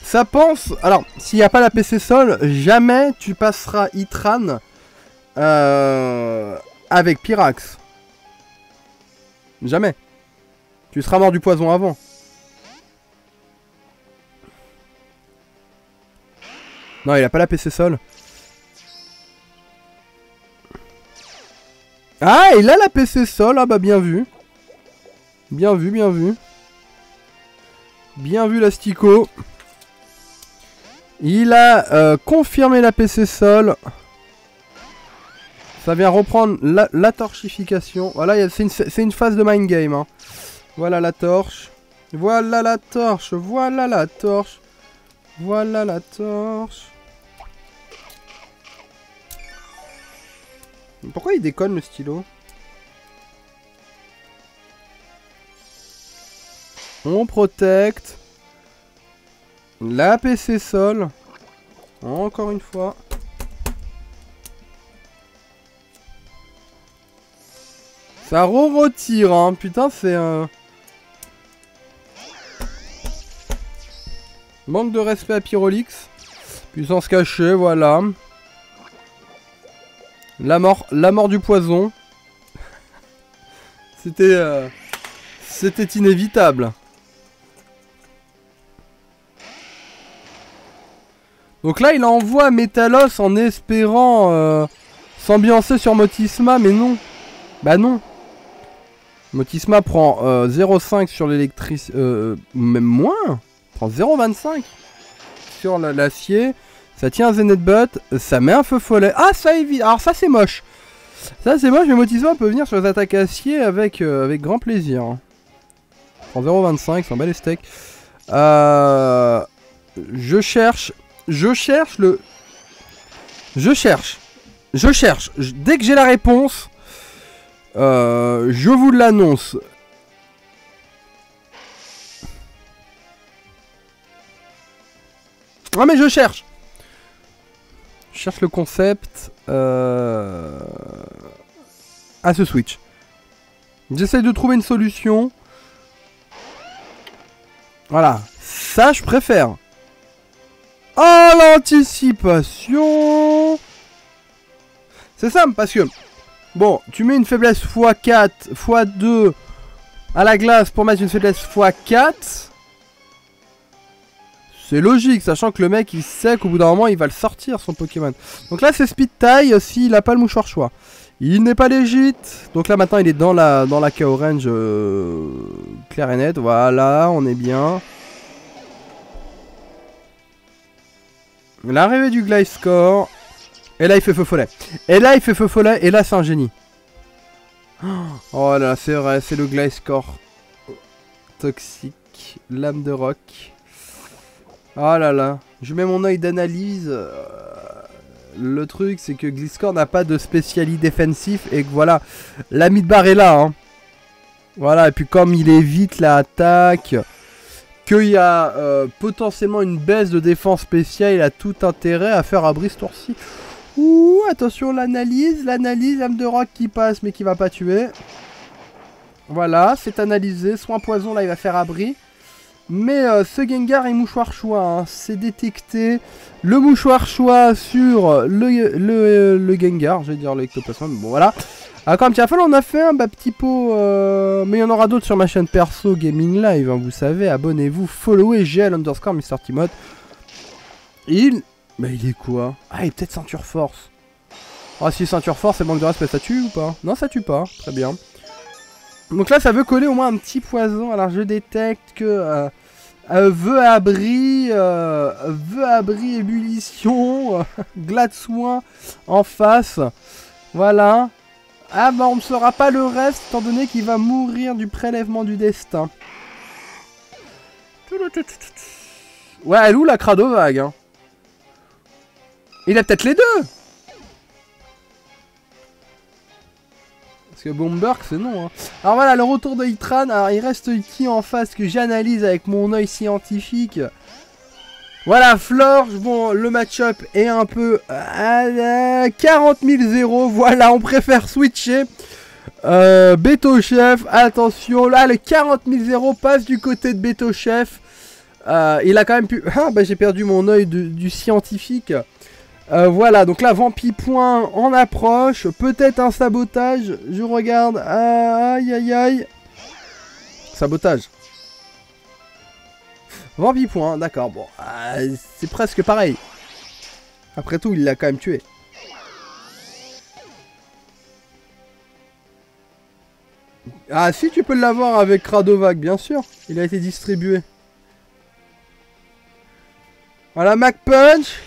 Ça pense... Alors, s'il n'y a pas la PC Sol, jamais tu passeras Itran avec Pyrax. Jamais. Tu seras mort du poison avant. Non, il a pas la PC Sol. Ah, il a la PC Sol. Ah bah bien vu. Bien vu, bien vu. Bien vu l'Astico. Il a confirmé la PC Sol. Ça vient reprendre la torchification. Voilà, c'est une phase de mind game. Hein. Voilà la torche. Voilà la torche. Voilà la torche. Voilà la torche. Pourquoi il déconne le stylo? On protecte. La PC Sol. Encore une fois. Ça retire, hein. Putain, c'est un... Manque de respect à Pyrolix. Puissance cachée, voilà. La mort du poison. C'était inévitable. Donc là, il envoie Métalos en espérant s'ambiancer sur Motisma, mais non. Bah non. Motisma prend 0,5 sur l'électricité, même moins. Prend 0,25 sur l'acier. Ça tient un Zenith Butt, ça met un feu follet. Ah, ça évite. Alors ça, c'est moche. Ça, c'est moche, mais Motisma peut venir sur les attaques acier avec grand plaisir. Prend 0,25, c'est un bel steak. Je cherche le... Je cherche. Dès que j'ai la réponse, je vous l'annonce. Ah mais je cherche. Je cherche le concept. À ce switch. J'essaye de trouver une solution. Voilà. Ça, je préfère. Oh, l'anticipation. C'est simple parce que... Bon, tu mets une faiblesse x4, x2 à la glace pour mettre une faiblesse x4. C'est logique, sachant que le mec, il sait qu'au bout d'un moment, il va le sortir, son Pokémon. Donc là, c'est speed taille s'il n'a pas le mouchoir choix. Il n'est pas légit. Donc là, maintenant, il est dans la KO range clair et net. Voilà, on est bien. L'arrivée du Gliscor. Et là, il fait feu follet. Et là, c'est un génie. Oh là, c'est vrai, c'est le Gliscor toxique. Lame de roc. Oh là là. Je mets mon œil d'analyse. Le truc, c'est que Gliscor n'a pas de spéciali défensif. Et que voilà, la mid-bar est là. Hein. Voilà, et puis comme il évite l'attaque... Qu'il y a potentiellement une baisse de défense spéciale, il a tout intérêt à faire abri ce tour-ci. Ouh, attention, l'analyse, lame de roc qui passe mais qui va pas tuer. Voilà, c'est analysé, soin poison, là il va faire abri. Mais ce Gengar est mouchoir choix, hein. C'est détecté. Le mouchoir choix sur le Gengar, je vais dire le Ectoplasma, mais bon voilà. Encore un petit affol, on a fait un petit pot, mais il y en aura d'autres sur ma chaîne perso Gaming Live, hein, vous savez, abonnez-vous, followez GL_Mr. Mais il est quoi? Ah, il est peut-être ceinture force. Ah, si ceinture force, c'est manque de respect, ça tue ou pas? Non, ça tue pas, très bien. Donc là, ça veut coller au moins un petit poison, alors je détecte que... vœu abri, ébullition, glas de soin en face, voilà. Ah bah on ne saura pas le reste étant donné qu'il va mourir du prélèvement du destin. Ouais, elle est où la Cradovague hein? Il a peut-être les deux. Parce que Bomberg c'est non hein. Alors voilà le retour de Hitran. Alors il reste qui en face que j'analyse avec mon œil scientifique. Voilà, Florge, bon, le match-up est un peu 40 000-0, voilà, on préfère switcher. Beto Chef, attention, là, le 40 000-0 passe du côté de Beto Chef. Il a quand même pu... Ah, bah j'ai perdu mon œil du scientifique. Voilà, donc là, Vampipoint en approche, peut-être un sabotage, je regarde, aïe aïe aïe. Sabotage. Vampipoint, d'accord, bon, c'est presque pareil. Après tout, il l'a quand même tué. Ah si, tu peux l'avoir avec Cradovac, bien sûr. Il a été distribué. Voilà, Mac Punch.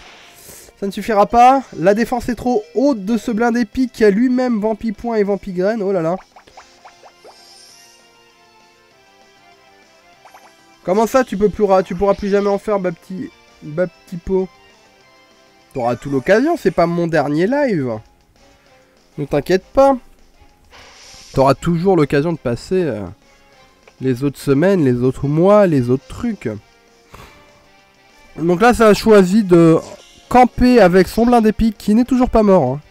Ça ne suffira pas. La défense est trop haute de ce blindé pique qui a lui-même Vampipoint et Vampigraine. Oh là là. Comment ça tu pourras plus jamais en faire, ma petit pot. T'auras tout l'occasion, c'est pas mon dernier live. Ne t'inquiète pas. T'auras toujours l'occasion de passer les autres semaines, les autres mois, les autres trucs. Donc là ça a choisi de camper avec son blindé pique qui n'est toujours pas mort. Hein.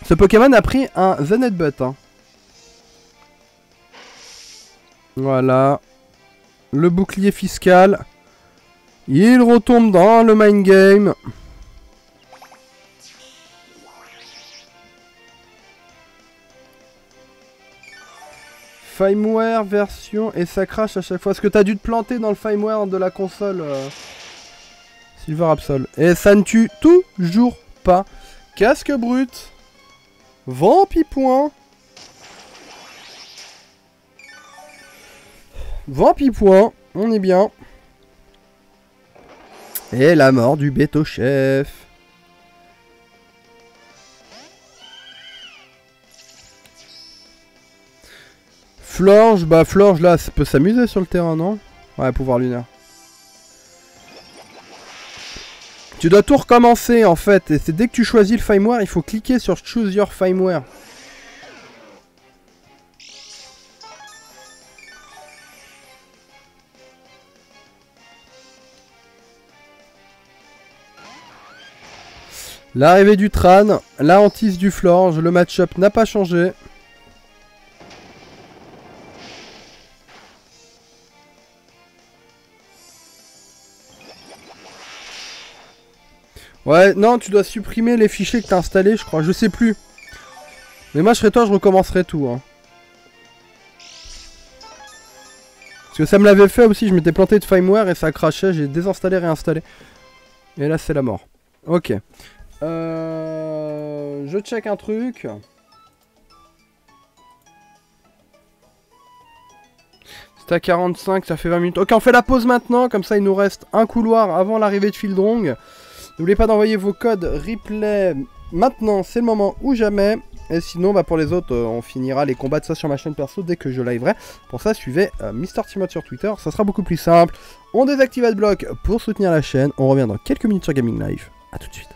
Ce Pokémon a pris un Zen Headbutt. Hein. Voilà. Le bouclier fiscal. Il retombe dans le mind game. Firmware version et ça crache à chaque fois. Est-ce que t'as dû te planter dans le firmware de la console Silver Absol. Et ça ne tue toujours pas. Casque brut. Vampipoint. Vampipoint, on est bien. Et la mort du Beto Chef. Florge, bah Florge là, ça peut s'amuser sur le terrain, non? Ouais, pouvoir lunaire. Tu dois tout recommencer en fait, et c'est dès que tu choisis le firmware, il faut cliquer sur Choose Your Firmware. L'arrivée du Tran, la hantise du Florge, le match-up n'a pas changé. Ouais, non, tu dois supprimer les fichiers que t'as installés, je crois, je sais plus. Mais moi, je serais toi, je recommencerais tout. Hein. Parce que ça me l'avait fait aussi, je m'étais planté de firmware et ça crachait, j'ai désinstallé, réinstallé. Et là, c'est la mort. Ok. Je check un truc. C'est à 45, ça fait 20 minutes. Ok, on fait la pause maintenant, comme ça il nous reste un couloir avant l'arrivée de Fildrong. N'oubliez pas d'envoyer vos codes replay maintenant, c'est le moment ou jamais. Et sinon, bah pour les autres, on finira les combats de ça sur ma chaîne perso dès que je liverai. Pour ça, suivez Mister Timoth sur Twitter, ça sera beaucoup plus simple. On désactive Adblock pour soutenir la chaîne. On revient dans quelques minutes sur Gaming Live. A tout de suite.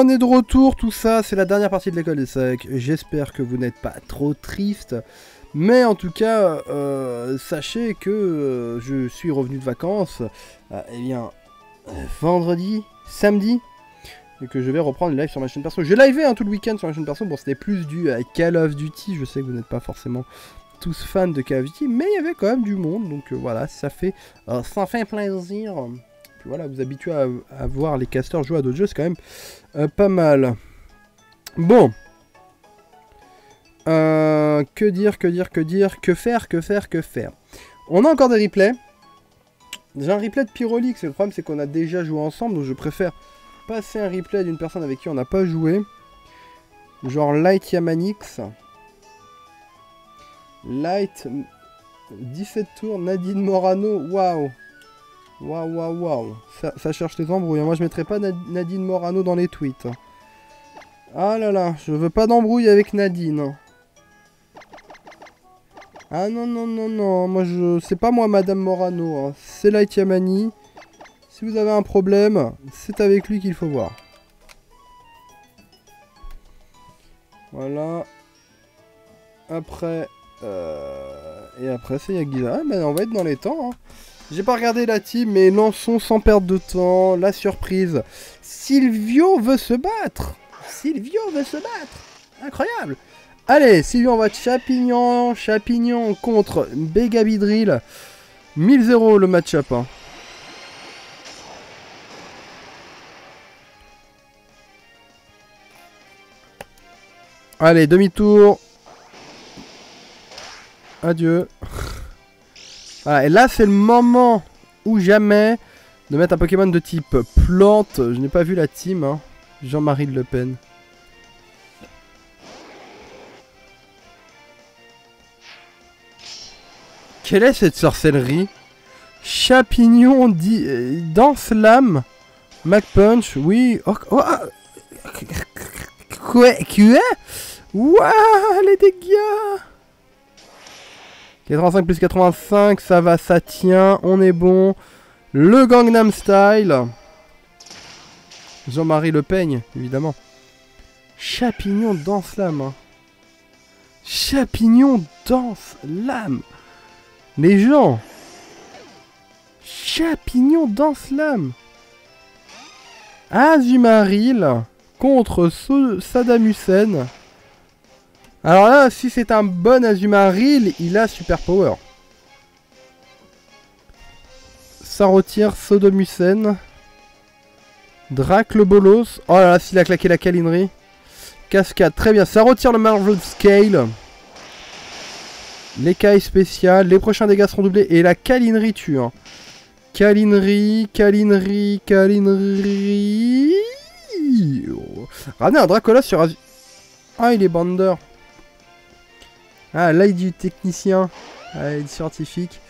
on est de retour, tout ça, c'est la dernière partie de l'école des sacs. J'espère que vous n'êtes pas trop triste. Mais en tout cas, sachez que je suis revenu de vacances, eh bien, vendredi, samedi, et que je vais reprendre le live sur ma chaîne perso. J'ai livé tout le week-end sur ma chaîne perso, bon c'était plus du Call of Duty, je sais que vous n'êtes pas forcément tous fans de Call of Duty, mais il y avait quand même du monde, donc voilà, ça fait plaisir. Puis voilà, vous habituez à voir les casters jouer à d'autres jeux, c'est quand même pas mal. Bon. Que dire, que faire. On a encore des replays. J'ai un replay de Pyrolix, et le problème c'est qu'on a déjà joué ensemble, donc je préfère passer un replay d'une personne avec qui on n'a pas joué. Genre Light Yamanix. Light 17 tours, Nadine Morano, waouh. Waouh. Ça cherche les embrouilles. Moi je mettrai pas Nadine Morano dans les tweets. Ah là là, je veux pas d'embrouille avec Nadine. Ah non, moi c'est pas moi Madame Morano, hein. C'est Light Yamani. Si vous avez un problème, c'est avec lui qu'il faut voir. Voilà. Après... Et après c'est Yagiza. Ah mais on va être dans les temps, hein. J'ai pas regardé la team, mais lançons sans perdre de temps la surprise. Silvio veut se battre. Incroyable. Allez, Silvio on va Chapignon contre Begabidrill. 1000-0 le match-up. Hein. Allez, demi-tour. Adieu. Voilà, et là c'est le moment ou jamais de mettre un Pokémon de type plante. Je n'ai pas vu la team, hein. Jean-Marie Le Pen. Quelle est cette sorcellerie? Chapignon Danse-Lame. Mac-Punch, oui. Oh, quoi? Ouah, les dégâts. 85 plus 85, ça va, ça tient, on est bon. Le Gangnam Style. Jean-Marie Le Peigne, évidemment. Chapignon Danse-Lame. Hein. Chapignon Danse-Lame. Les gens. Chapignon Danse-Lame. Azumarill contre Saddam Hussein. Alors là, si c'est un bon Azumarill, il a Super Power. Ça retire Saddam Hussein. Drac le Bolos. Oh là là, s'il a claqué la câlinerie. Cascade, très bien. Ça retire le Marvel Scale. L'écaille spéciale. Les prochains dégâts seront doublés. Et la câlinerie tue. Hein. Câlinerie. Oh. Ramenez un Dracola sur Azur. Ah, il est Bander. Ah, l'œil du technicien. Ah, du scientifique.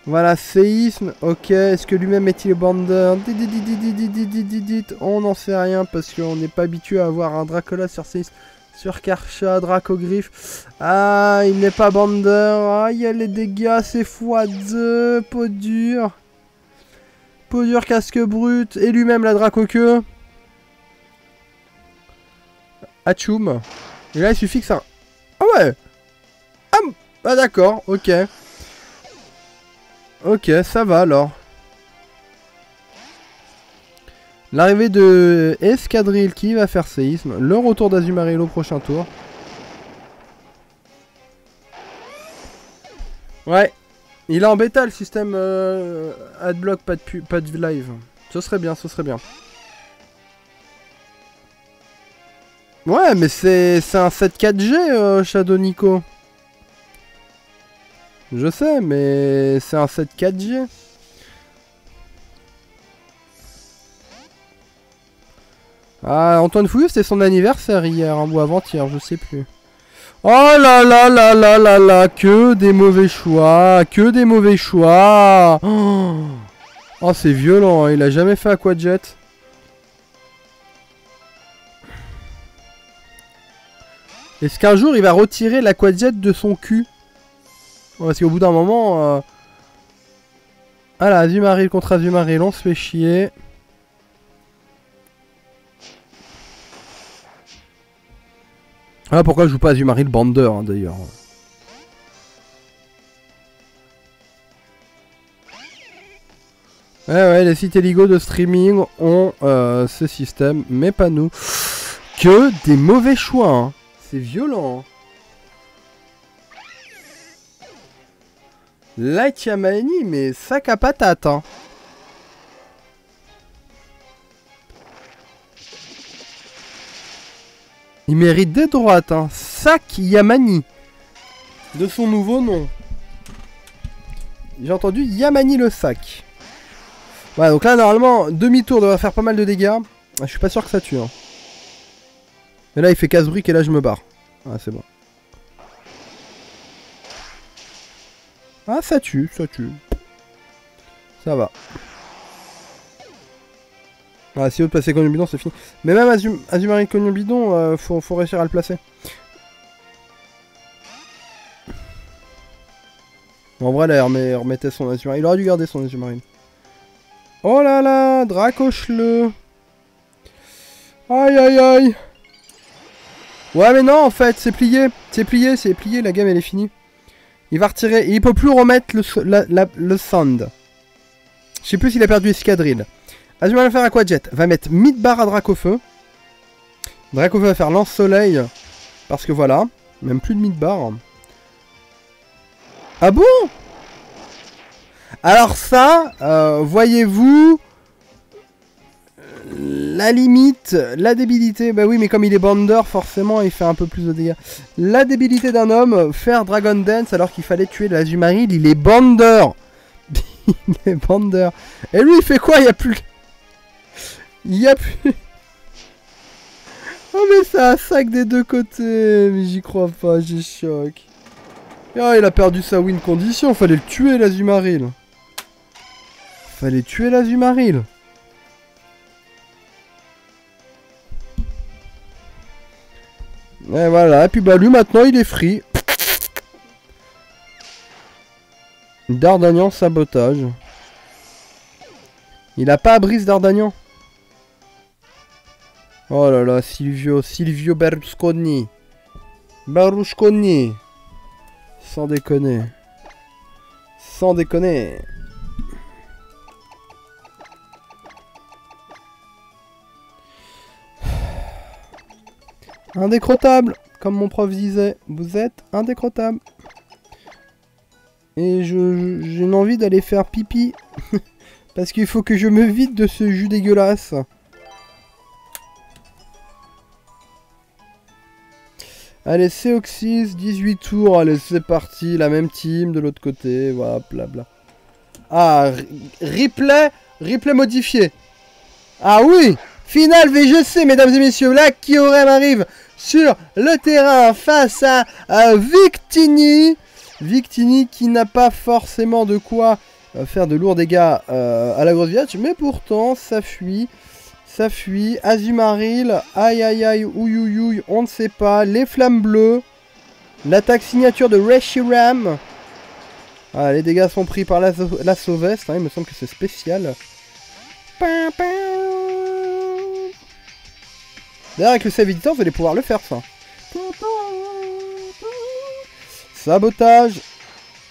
Voilà, séisme. Ok, est-ce que lui-même est-il Bander? On n'en sait rien parce qu'on n'est pas habitué à avoir un Dracola sur séisme. Sur Karcha, Dracogriffe. Ah, il n'est pas Bander. Ah, il y a les dégâts, c'est x2. Peau dure. Peau dure, casque brut. Et lui-même la Dracoqueue. Hachoum. Et là, il suffit que ça... Ah ouais. Ah d'accord, ok. Ok, ça va alors. L'arrivée de Escadrille qui va faire séisme. Le retour d'Azumarill au prochain tour. Ouais. Il a en bêta le système Adblock, pas de live. Ce serait bien, Ouais, mais c'est un 7 4G, Shadow Nico. Je sais, mais c'est un 7 4G. Ah, Antoine Fouilleux, c'était son anniversaire hier, hein, ou avant-hier, je sais plus. Oh là là là là là là, que des mauvais choix, Oh, c'est violent, hein, il a jamais fait Aquajet. Est-ce qu'un jour il va retirer l'Aquajet de son cul? Parce qu'au bout d'un moment... Ah là, Azumarill contre Azumarill, on se fait chier. Ah, pourquoi je joue pas Azumarill Bander, hein, d'ailleurs. Ouais, les sites Eligo de streaming ont ce système, mais pas nous. Que des mauvais choix, hein. C'est violent. Hein. Light Yamani, mais sac à patate, hein. Il mérite des droites, hein. Sac Yamani. De son nouveau nom. J'ai entendu Yamani le sac. Ouais, donc là, normalement, demi-tour devrait faire pas mal de dégâts. Je suis pas sûr que ça tue. Hein. Mais là, il fait casse-brique et là, je me barre. Ah, c'est bon. Ah, ça tue, ça tue. Ça va. Ah, si l'autre passait Cognon Bidon, c'est fini. Mais même Azumarill Cognon Bidon, faut réussir à le placer. En vrai, là, il remettait son Azumarill. Il aurait dû garder son Azumarill. Oh là là, Dracoche-le. Aïe aïe aïe. Ouais mais non en fait, c'est plié. C'est plié, la game elle est finie. Il va retirer, il peut plus remettre le Sand. Je sais plus s'il a perdu Escadrille. Azumarill va faire Aquajet, va mettre mid-bar à Dracofeu. Dracofeu va faire Lance-Soleil. Parce que voilà, même plus de mid-bar. Ah bon? Alors ça, voyez-vous, la limite, la débilité, bah oui mais comme il est Bander, forcément il fait un peu plus de dégâts. La débilité d'un homme, faire Dragon Dance alors qu'il fallait tuer l'Azumarill, il est Bander. Il est Bander. Et lui il fait quoi? Il y a plus... Il y a plus... Oh mais ça sac des deux côtés, mais j'y crois pas, j'ai choc. Ah il a perdu sa win condition, fallait le tuer l'Azumarill. Fallait tuer l'Azumarill. Et voilà, et puis bah lui maintenant il est free. Dardagnan sabotage. Il a pas à brise Dardagnan. Oh là là, Silvio Berlusconi. Berlusconi. Sans déconner. Sans déconner. Indécrottable, comme mon prof disait, vous êtes indécrottable. Et j'ai une envie d'aller faire pipi. Parce qu'il faut que je me vide de ce jus dégueulasse. Allez, Seoxys, 18 tours, allez c'est parti, la même team de l'autre côté, voilà, blabla. Ah, replay modifié. Ah oui! Finale VGC, mesdames et messieurs, là, Kyurem arrive sur le terrain face à Victini. Victini qui n'a pas forcément de quoi faire de lourds dégâts à la grosse viage, mais pourtant, ça fuit. Ça fuit. Azumarill, aïe aïe aïe, ouïouïouï, on ne sait pas. Les flammes bleues. L'attaque signature de Reshiram. Ah, les dégâts sont pris par la Sauveste, hein, il me semble que c'est spécial. D'ailleurs, avec le save editor, vous allez pouvoir le faire, ça. Sabotage.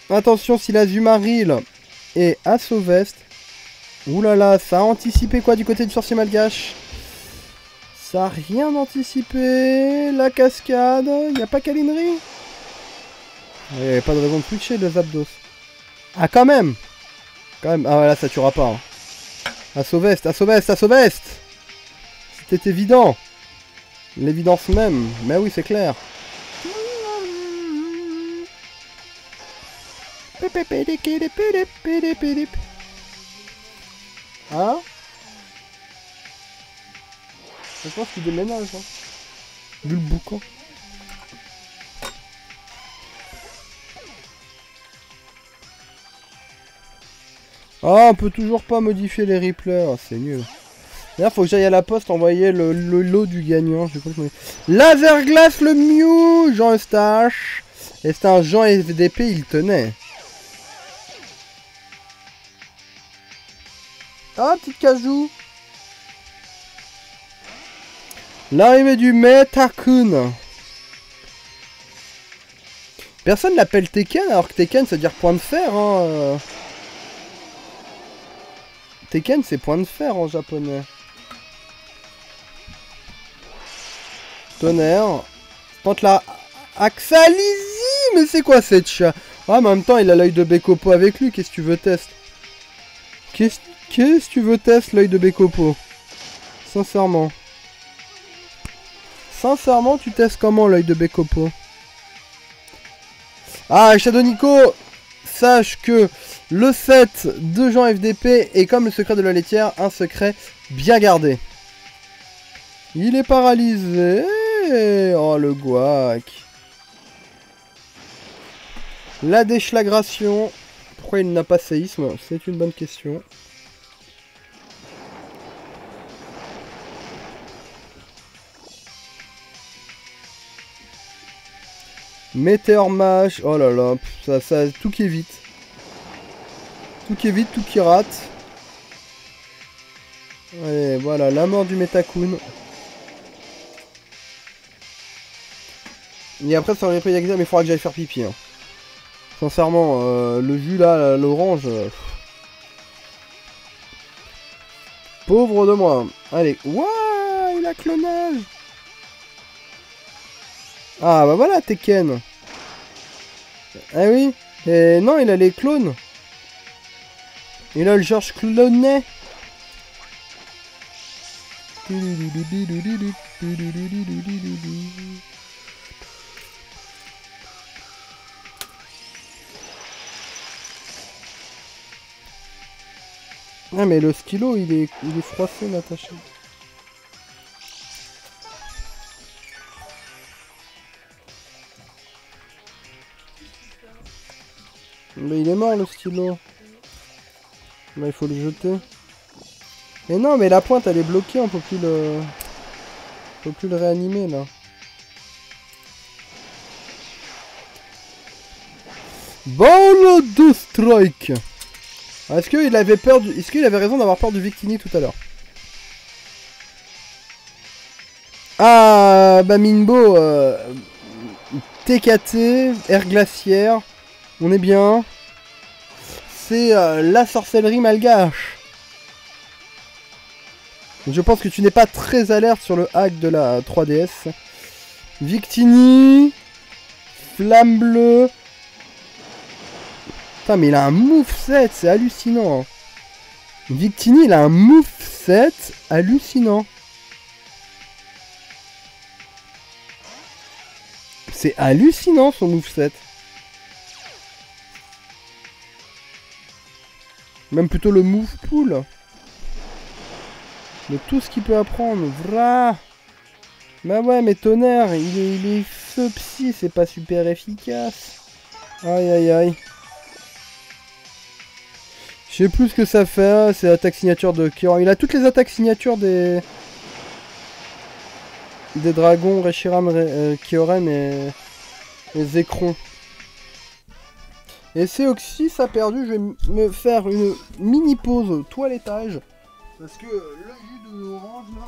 Attention, si l'Azumarill est à Sauveste. Oulala, ça a anticipé quoi du côté du sorcier malgache? Ça a rien anticipé. La cascade. Y a pas câlinerie? Il n'y avait pas de raison de switcher le Zapdos. Ah, quand même. Ah, voilà, ça tuera pas. Hein. À Sauveste, à Sauveste, à Sauveste. C'était évident. L'évidence même. Mais oui, c'est clair. Hein? Je pense qu'il déménage, hein. Vu le boucan. Ah, on peut toujours pas modifier les replays. Oh, c'est nul. D'ailleurs, faut que j'aille à la poste envoyer le lot du gagnant. Je sais pas comment... Laser Glace le Mew, Jean Eustache. Et c'était un Jean FDP, il tenait. Ah, petite Kazoo. L'arrivée du Metakun. Personne l'appelle Tekken alors que Tekken ça veut dire point de fer hein. Tekken c'est point de fer en japonais. Tonnerre. Tente la Axalizi. Mais c'est quoi cette chat? Ah mais en même temps il a l'œil de Bekopo avec lui. Qu'est-ce que tu veux tester? Qu'est-ce que tu veux tester l'œil de Bekopo? Sincèrement. Sincèrement tu testes comment l'œil de Bekopo? Ah Shadow Nico, sache que le set de Jean FDP est comme le secret de la laitière, un secret bien gardé. Il est paralysé. Oh le guac. La déchlagration. Pourquoi il n'a pas séisme? C'est une bonne question. Météor Mash. Oh là là. Ça, tout qui est vite. Tout qui est vite, tout qui rate. Allez, voilà, la mort du Métakun. Et après, ça aurait pris mais il faudra que j'aille faire pipi. Hein. Sincèrement, le jus là, l'orange. Pauvre de moi. Allez, waouh, il a clonage. Ah bah voilà, Tekken. Ah oui. Et non, il a les clones. Il a le George Clooney. Ah mais le stylo il est froissé Natacha. Mais il est mort le stylo. Bah il faut le jeter. Mais non mais la pointe elle est bloquée, on peut plus le réanimer là. Ball de strike. Est-ce qu'il avait peur du... Est-ce qu'il avait raison d'avoir peur du Victini tout à l'heure? Ah bah Minbo TKT, air glaciaire. On est bien. C'est la sorcellerie malgache. Je pense que tu n'es pas très alerte sur le hack de la 3DS. Victini. Flamme bleue. Putain mais il a un moveset, c'est hallucinant. Victini il a un moveset hallucinant. C'est hallucinant son moveset. Même plutôt le move pool. De tout ce qu'il peut apprendre. Vra. Bah ouais mais tonnerre, il est feu psy, c'est pas super efficace. Aïe aïe aïe. Je sais plus ce que ça fait, c'est l'attaque signature de Kyoran. Il a toutes les attaques signatures des dragons, Reshiram, Kyoran et Zekrom. Et c'est Oxy, ça a perdu, je vais me faire une mini pause toilettage. Parce que le jus de orange là...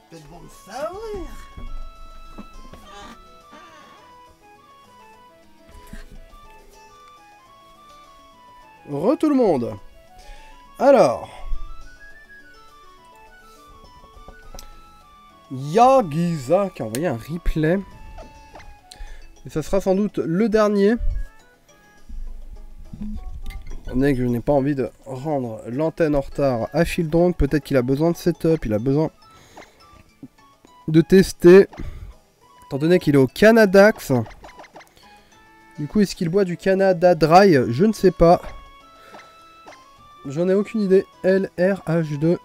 Peut-être bon de savoir. Tout le monde. Alors. Yagiza qui a envoyé un replay. Et ça sera sans doute le dernier. On est que je n'ai pas envie de rendre l'antenne en retard à Fieldrong. Peut-être qu'il a besoin de setup, il a besoin de tester. Étant donné qu'il est au Canadax. Du coup, est-ce qu'il boit du Canada Dry? Je ne sais pas. J'en ai aucune idée. LRH2.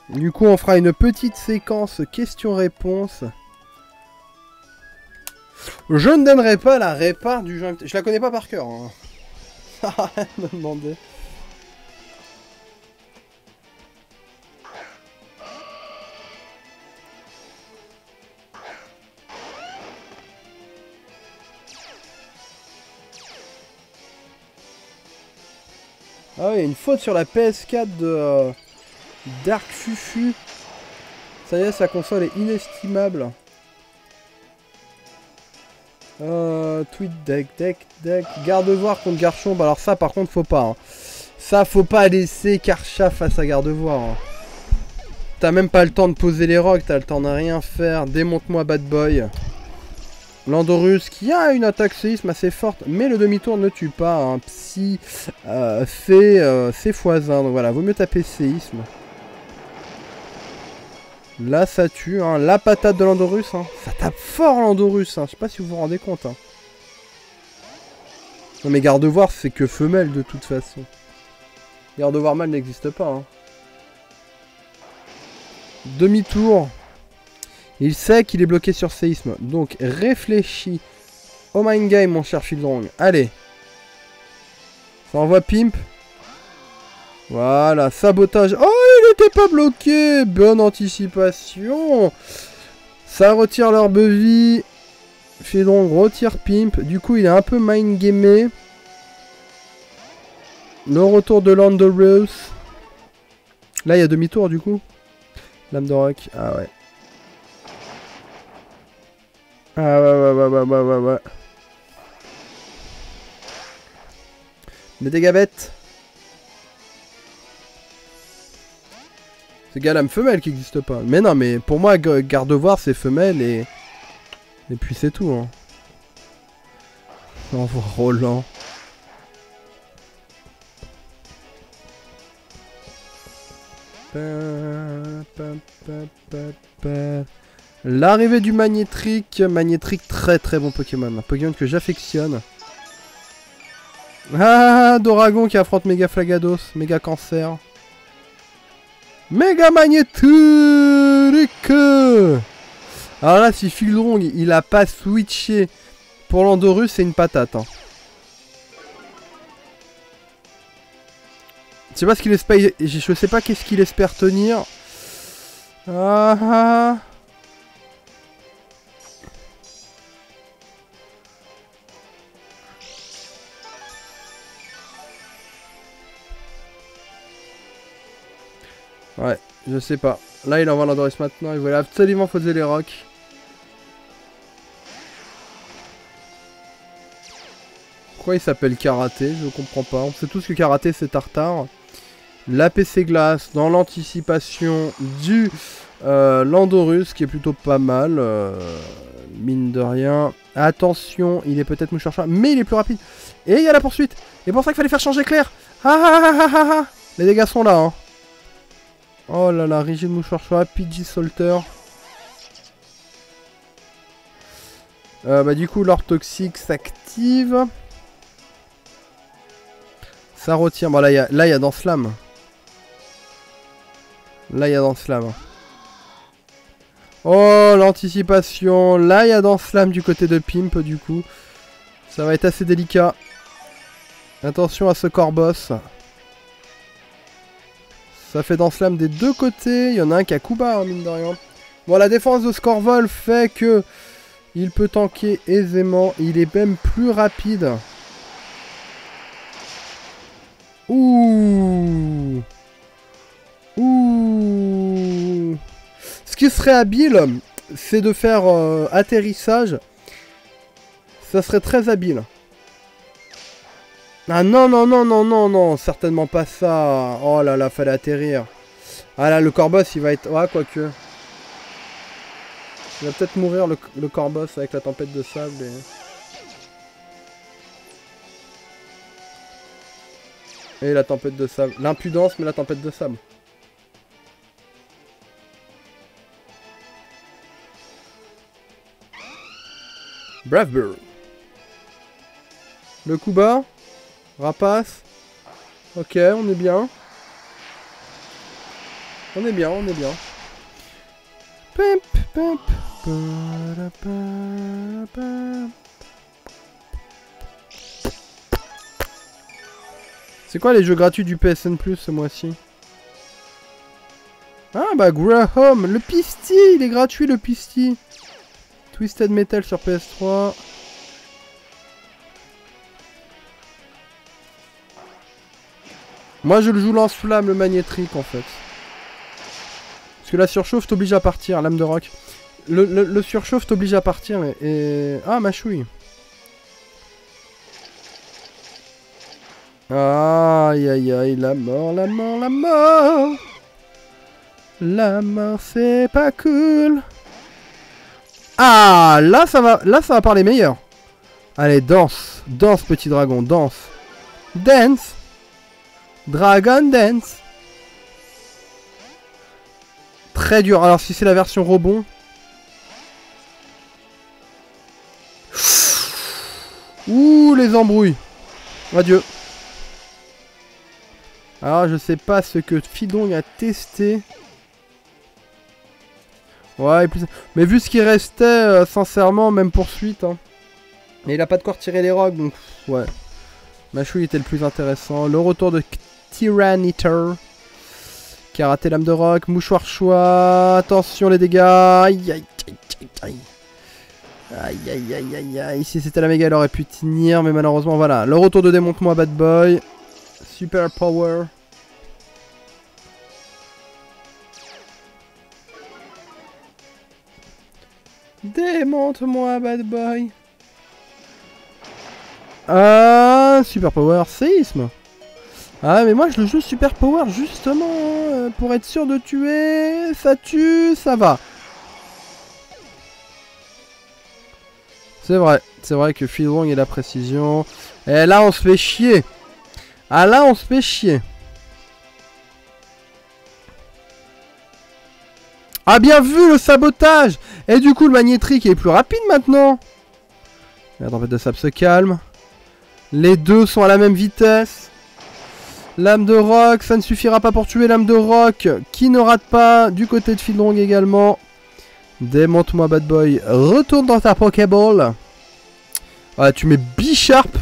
Du coup, on fera une petite séquence questions-réponses. Je ne donnerai pas la répare du jeu. Je la connais pas par cœur. Hein. Ça sert à rien de me demander. Ah oui, une faute sur la PS4 de Dark Fufu. Ça y est, sa console est inestimable. Tweet deck. Garde-voir contre Garchomp. Bah alors ça par contre faut pas. Hein. Ça faut pas laisser Karcha face à Gardevoir. Hein. T'as même pas le temps de poser les rocks, t'as le temps de rien faire. Démonte-moi Bad Boy. Landorus qui a une attaque séisme assez forte, mais le demi-tour ne tue pas. Hein. Psy fait ses x1. Donc voilà, vaut mieux taper séisme. Là ça tue, hein. La patate de Landorus, hein. Ça tape fort Landorus, hein. Je sais pas si vous vous rendez compte. Hein. Non mais Gardevoir c'est que femelle de toute façon. Gardevoir mâle n'existe pas. Hein. Demi-tour. Il sait qu'il est bloqué sur séisme. Donc réfléchis au mind game mon cher Fieldrong. Allez. Ça envoie Pimp. Voilà, sabotage. Oh, il n'était pas bloqué. Bonne anticipation. Ça retire l'herbe vie. Fieldrong retire Pimp. Du coup, il est un peu mind gamé. Le retour de Landorus. Là, il y a demi-tour du coup. Lame de rock. Ah ouais. Ah ouais. Des dégâts bêtes. C'est Galam femelle qui n'existe pas. Mais non, mais pour moi, Gardevoir c'est femelle et puis c'est tout. Hein. On voit Roland. L'arrivée du Magnétrique. Magnétrique, très très bon Pokémon. Un Pokémon que j'affectionne. Ah, Doragon qui affronte Méga Flagados, Méga Cancer. Méga Magnétrique. Alors là, si Fieldrong il a pas switché pour Landorus, c'est une patate. Hein. Je sais pas ce qu'il espère. Je sais pas qu'est-ce qu'il espère tenir. Ah. Ouais, je sais pas. Là, il envoie Landorus maintenant. Il voulait absolument poser les rocks. Pourquoi il s'appelle Karaté? Je comprends pas. On sait tous que Karaté, c'est Tartare. La PC glace dans l'anticipation du Landorus, qui est plutôt pas mal. Mine de rien. Attention, il est peut-être mouchard, mais il est plus rapide. Et il y a la poursuite. Et pour ça qu'il fallait faire changer Claire. Les dégâts sont là, hein. Oh là là, rigide mouchoir, Pidgey Salter. Bah du coup, l'orbe toxique s'active. Ça retire. Bon, là, il y a Danse Lame. Là, il y a Danse Lame. Oh, l'anticipation. Là, il y a Danse Lame du côté de Pimp, du coup. Ça va être assez délicat. Attention à ce Corboss. Ça fait Danse Lame des deux côtés. Il y en a un qui a coup bas, hein, mine de rien. Bon, la défense de Scorvol fait que il peut tanker aisément. Il est même plus rapide. Ouh. Ouh. Ce qui serait habile, c'est de faire atterrissage. Ça serait très habile. Ah non, certainement pas ça. Oh là là, fallait atterrir. Ah là, le Corboss, il va être... Ouais, quoique. Il va peut-être mourir le corboss avec la tempête de sable et la tempête de sable. L'impudence mais la tempête de sable. Brave Bird. Le coup bas. Rapace. Ok, on est bien. On est bien, on est bien. Pimp, pimp. C'est quoi les jeux gratuits du PSN Plus ce mois-ci? Ah bah Graham, le Pisty, il est gratuit le Pisty. Twisted Metal sur PS3. Moi je le joue lance-flamme, le magnétrique en fait. Parce que la surchauffe t'oblige à partir, lame de rock. Le surchauffe t'oblige à partir et... Ah ma chouille. Aïe aïe aïe, la mort, la mort, la mort. La mort c'est pas cool. Ah là ça va parler meilleur. Allez danse, danse petit dragon, danse. Dance. Dragon dance. Très dur, alors si c'est la version rebond. Ouh les embrouilles. Adieu. Alors je sais pas ce que Fidong a testé. Ouais, mais vu ce qui restait, sincèrement, même poursuite. Hein. Et il a pas de quoi retirer les rocs, donc ouais. Machouille était le plus intéressant. Le retour de Tyranitar. Qui a raté l'âme de roc. Mouchoir choix. Attention les dégâts. Aïe aïe aïe aïe. Aïe aïe aïe aïe aïe. Si c'était la méga, elle aurait pu tenir. Mais malheureusement, voilà. Le retour de démonte-moi Bad Boy. Super power. Démonte-moi Bad Boy. Ah, Super Power, séisme. Ah, mais moi je le joue Super Power justement pour être sûr de tuer. Ça tue, ça va. C'est vrai que Fidong et la précision. Et là on se fait chier. Ah là on se fait chier. Ah bien vu le sabotage. Et du coup le magnétrique est plus rapide maintenant. La tempête de sable se calme. Les deux sont à la même vitesse. Lame de rock, ça ne suffira pas pour tuer l'âme de rock. Qui ne rate pas du côté de Fidong également. Démonte-moi Bad Boy. Retourne dans ta Pokéball. Ah tu mets Bisharp.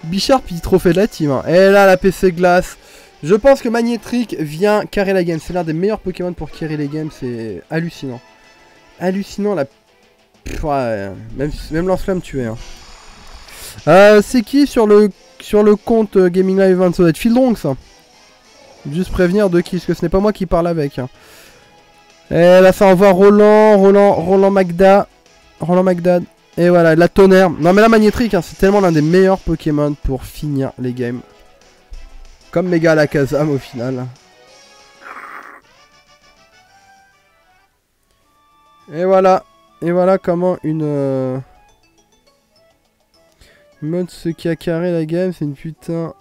Bisharp il est trop fait de la team. Hein. Et là la PC glace. Je pense que Magnétrique vient carrer la game. C'est l'un des meilleurs Pokémon pour carrer les games. C'est hallucinant. Hallucinant la... Ouais, même Lance-Flamme tué. Hein. C'est qui sur le compte Gaming Live 20? Ça doit être Fidong ça. Juste prévenir de qui, parce que ce n'est pas moi qui parle avec. Hein. Et là ça envoie Roland Magda. Et voilà, la tonnerre. Non mais la Magnétrique, hein, c'est tellement l'un des meilleurs Pokémon pour finir les games. Comme Mega Alakazam au final. Et voilà comment une... Mode ce qui a carré la game, c'est une putain...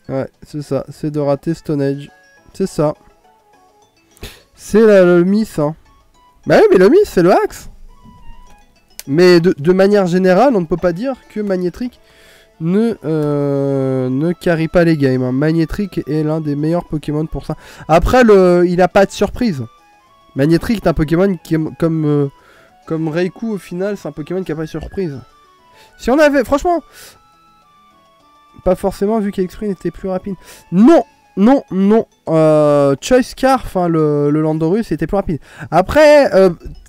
Ouais, c'est ça, c'est de rater Stone Age. C'est ça. C'est le miss, hein. Bah oui, mais le miss, c'est le axe. Mais de manière générale, on ne peut pas dire que Magnétrique ne carry pas les games. Hein. Magnétrique est l'un des meilleurs Pokémon pour ça. Après, il n'a pas de surprise. Magnétrique est un Pokémon qui est comme Raikou au final, c'est un Pokémon qui n'a pas de surprise. Si on avait, franchement, pas forcément vu qu'Exprime était plus rapide. Non. Choice Car, enfin le Landorus était plus rapide. Après,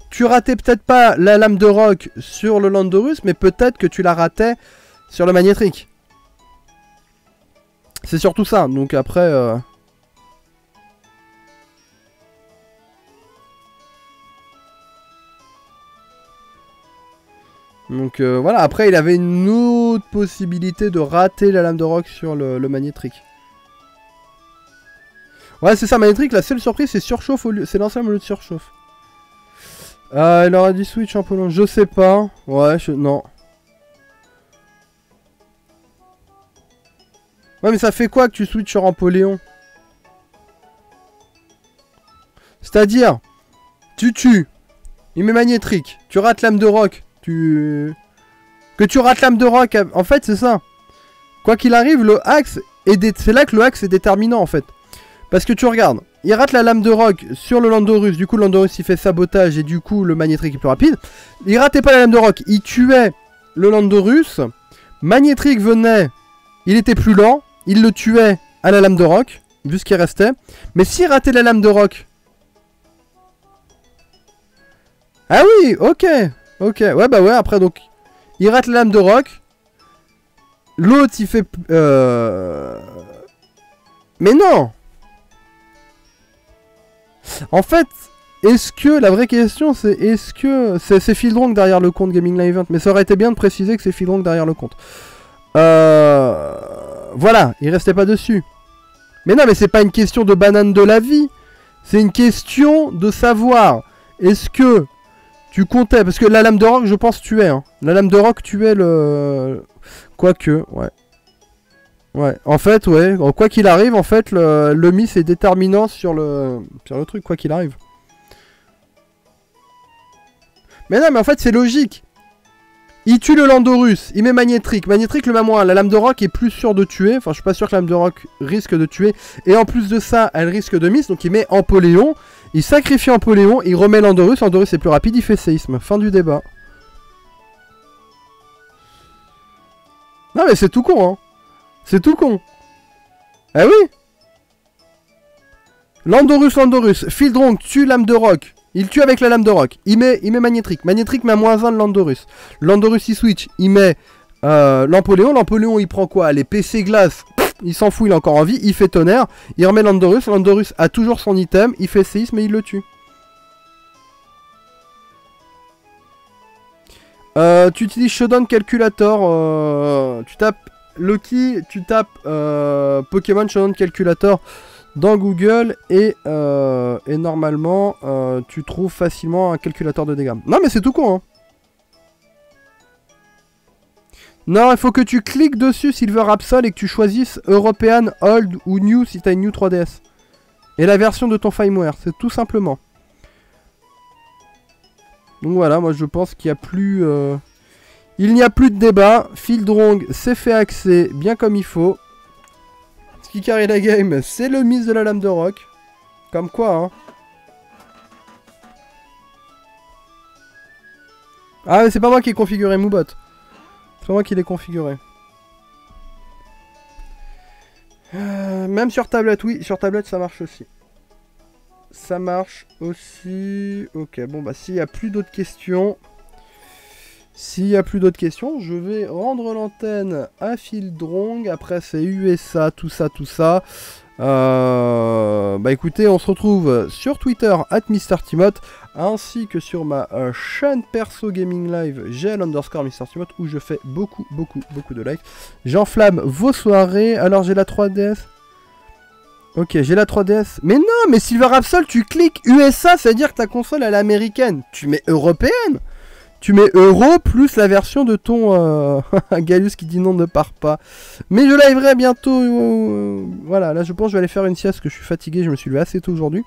tu ratais peut-être pas la lame de rock sur le Landorus, mais peut-être que tu la ratais sur le Magnétrique. C'est surtout ça. Donc après... Donc voilà, après il avait une autre possibilité de rater la lame de rock sur le Magnétrique. Ouais c'est ça, Magnétrique, la seule surprise c'est surchauffe, c'est l'ensemble au lieu de surchauffe. Il aurait dit switch un peu long. Je sais pas. Ouais, non. Ouais, mais ça fait quoi que tu switches sur Empoléon? C'est-à-dire, tu tues. Il met magnétrique. Tu rates l'âme de roc. Que tu rates l'âme de roc. En fait, c'est ça. Quoi qu'il arrive, le axe c'est là que le axe est déterminant en fait. Parce que tu regardes, il rate la lame de roc sur le Landorus, du coup le Landorus il fait sabotage et du coup le magnétrique est plus rapide. Il ratait pas la lame de roc, il tuait le Landorus, magnétrique venait, il était plus lent, il le tuait à la lame de roc, vu ce qui restait. Mais s'il ratait la lame de roc... Ah oui, ok, ouais bah ouais, après donc, il rate la lame de roc, l'autre il fait... Mais non! En fait, est-ce que, la vraie question c'est, est-ce que c'est Fieldronk derrière le compte Gaming Live Event? Mais ça aurait été bien de préciser que c'est Fieldronk derrière le compte. Voilà, il restait pas dessus. Mais non, mais c'est pas une question de banane de la vie. C'est une question de savoir, est-ce que tu comptais... Parce que la lame de roc, je pense, tuait. Hein. La lame de roc tuait le... Quoique, ouais. Ouais, en fait, ouais, quoi qu'il arrive, en fait, le miss est déterminant sur le truc, quoi qu'il arrive. Mais non, mais en fait, c'est logique. Il tue le Landorus, il met magnétrique. Magnétrique, le moins, la lame de roc est plus sûre de tuer. Enfin, je suis pas sûr que la lame de roc risque de tuer. Et en plus de ça, elle risque de miss, donc il met Empoléon. Il sacrifie Empoléon, il remet Landorus. Landorus est plus rapide, il fait séisme. Fin du débat. Non, mais c'est tout con, hein. C'est tout con. Ah oui. Landorus. Fieldronk tue lame de roc. Il tue avec la lame de roc. Il met magnétrique. Magnétrique met -1 de Landorus. Landorus il switch. Il met l'Empoléon. L'Empoléon il prend quoi? Les PC glace. Il s'en fout, il est encore en vie. Il fait tonnerre. Il remet Landorus. Landorus a toujours son item. Il fait séisme mais il le tue. Tu utilises Shodown Calculator. Tu tapes Loki, tu tapes Pokémon Shodown Calculator dans Google et normalement tu trouves facilement un calculateur de dégâts. Non mais c'est tout con hein. Non, il faut que tu cliques dessus Silver Absol et que tu choisisses European, Old ou New si t'as une New 3DS. Et la version de ton firmware, c'est tout simplement. Donc voilà, moi je pense qu'il n'y a plus... Il n'y a plus de débat. Fieldronk s'est fait axer bien comme il faut. Ce qui carry la game, c'est le miss de la lame de roc. Comme quoi, hein. Ah, mais c'est pas moi qui ai configuré Moobot. C'est pas moi qui l'ai configuré. Même sur tablette, oui, sur tablette ça marche aussi. Ça marche aussi. Ok, bon bah s'il n'y a plus d'autres questions... S'il n'y a plus d'autres questions, je vais rendre l'antenne à Fieldronk. Après, c'est USA, tout ça, tout ça. Bah écoutez, on se retrouve sur Twitter @MrTimoth, ainsi que sur ma chaîne perso Gaming Live, GL_MrTimoth, où je fais beaucoup de lives. J'enflamme vos soirées. Alors, j'ai la 3DS. Ok, j'ai la 3DS. Mais non, mais Silver Absol, tu cliques USA, ça veut dire que ta console, elle est américaine. Tu mets européenne. Tu mets euro plus la version de ton Galus qui dit non, ne pars pas. Mais je liverai bientôt. Voilà, là je pense que je vais aller faire une sieste parce que je suis fatigué, je me suis levé assez tôt aujourd'hui.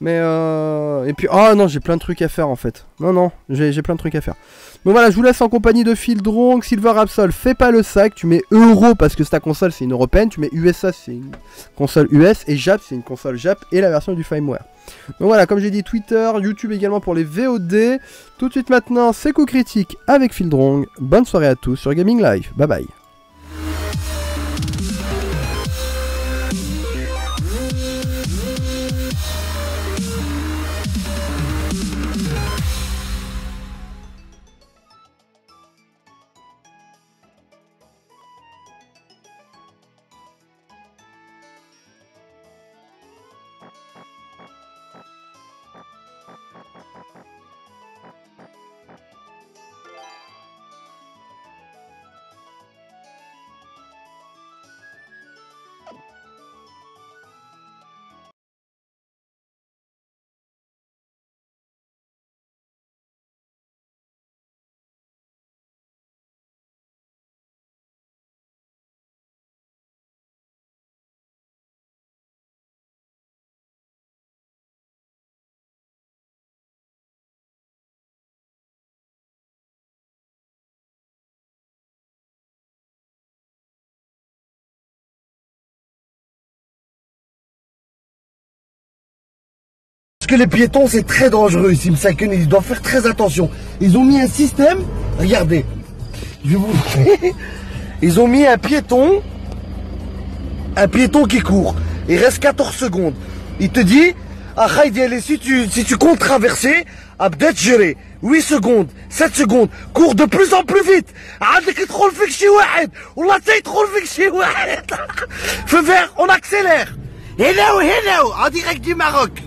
Mais et puis, oh non, j'ai plein de trucs à faire en fait. Non, j'ai plein de trucs à faire. Donc voilà, je vous laisse en compagnie de Fieldronk. Silver Absol, fais pas le sac. Tu mets euro parce que ta console c'est une européenne. Tu mets USA, c'est une console US. Et Jap, c'est une console Jap et la version du firmware. Donc voilà, comme j'ai dit, Twitter, YouTube également pour les VOD. Tout de suite maintenant, c'est Coup Critique avec Fieldronk. Bonne soirée à tous sur Gaming Live. Bye bye. Parce que les piétons, c'est très dangereux ici, Msaken, ils doivent faire très attention. Ils ont mis un système, regardez, je vais vous montrer. Ils ont mis un piéton qui court. Il reste 14 secondes. Il te dit, ah Khaïdi, si tu comptes traverser, abdet gérer. 8 secondes, 7 secondes, cours de plus en plus vite. عندك يدخل فيك شي واحد والله تيدخل فيك شي واحد. Feu vert, on accélère. Hello, hello, en direct du Maroc.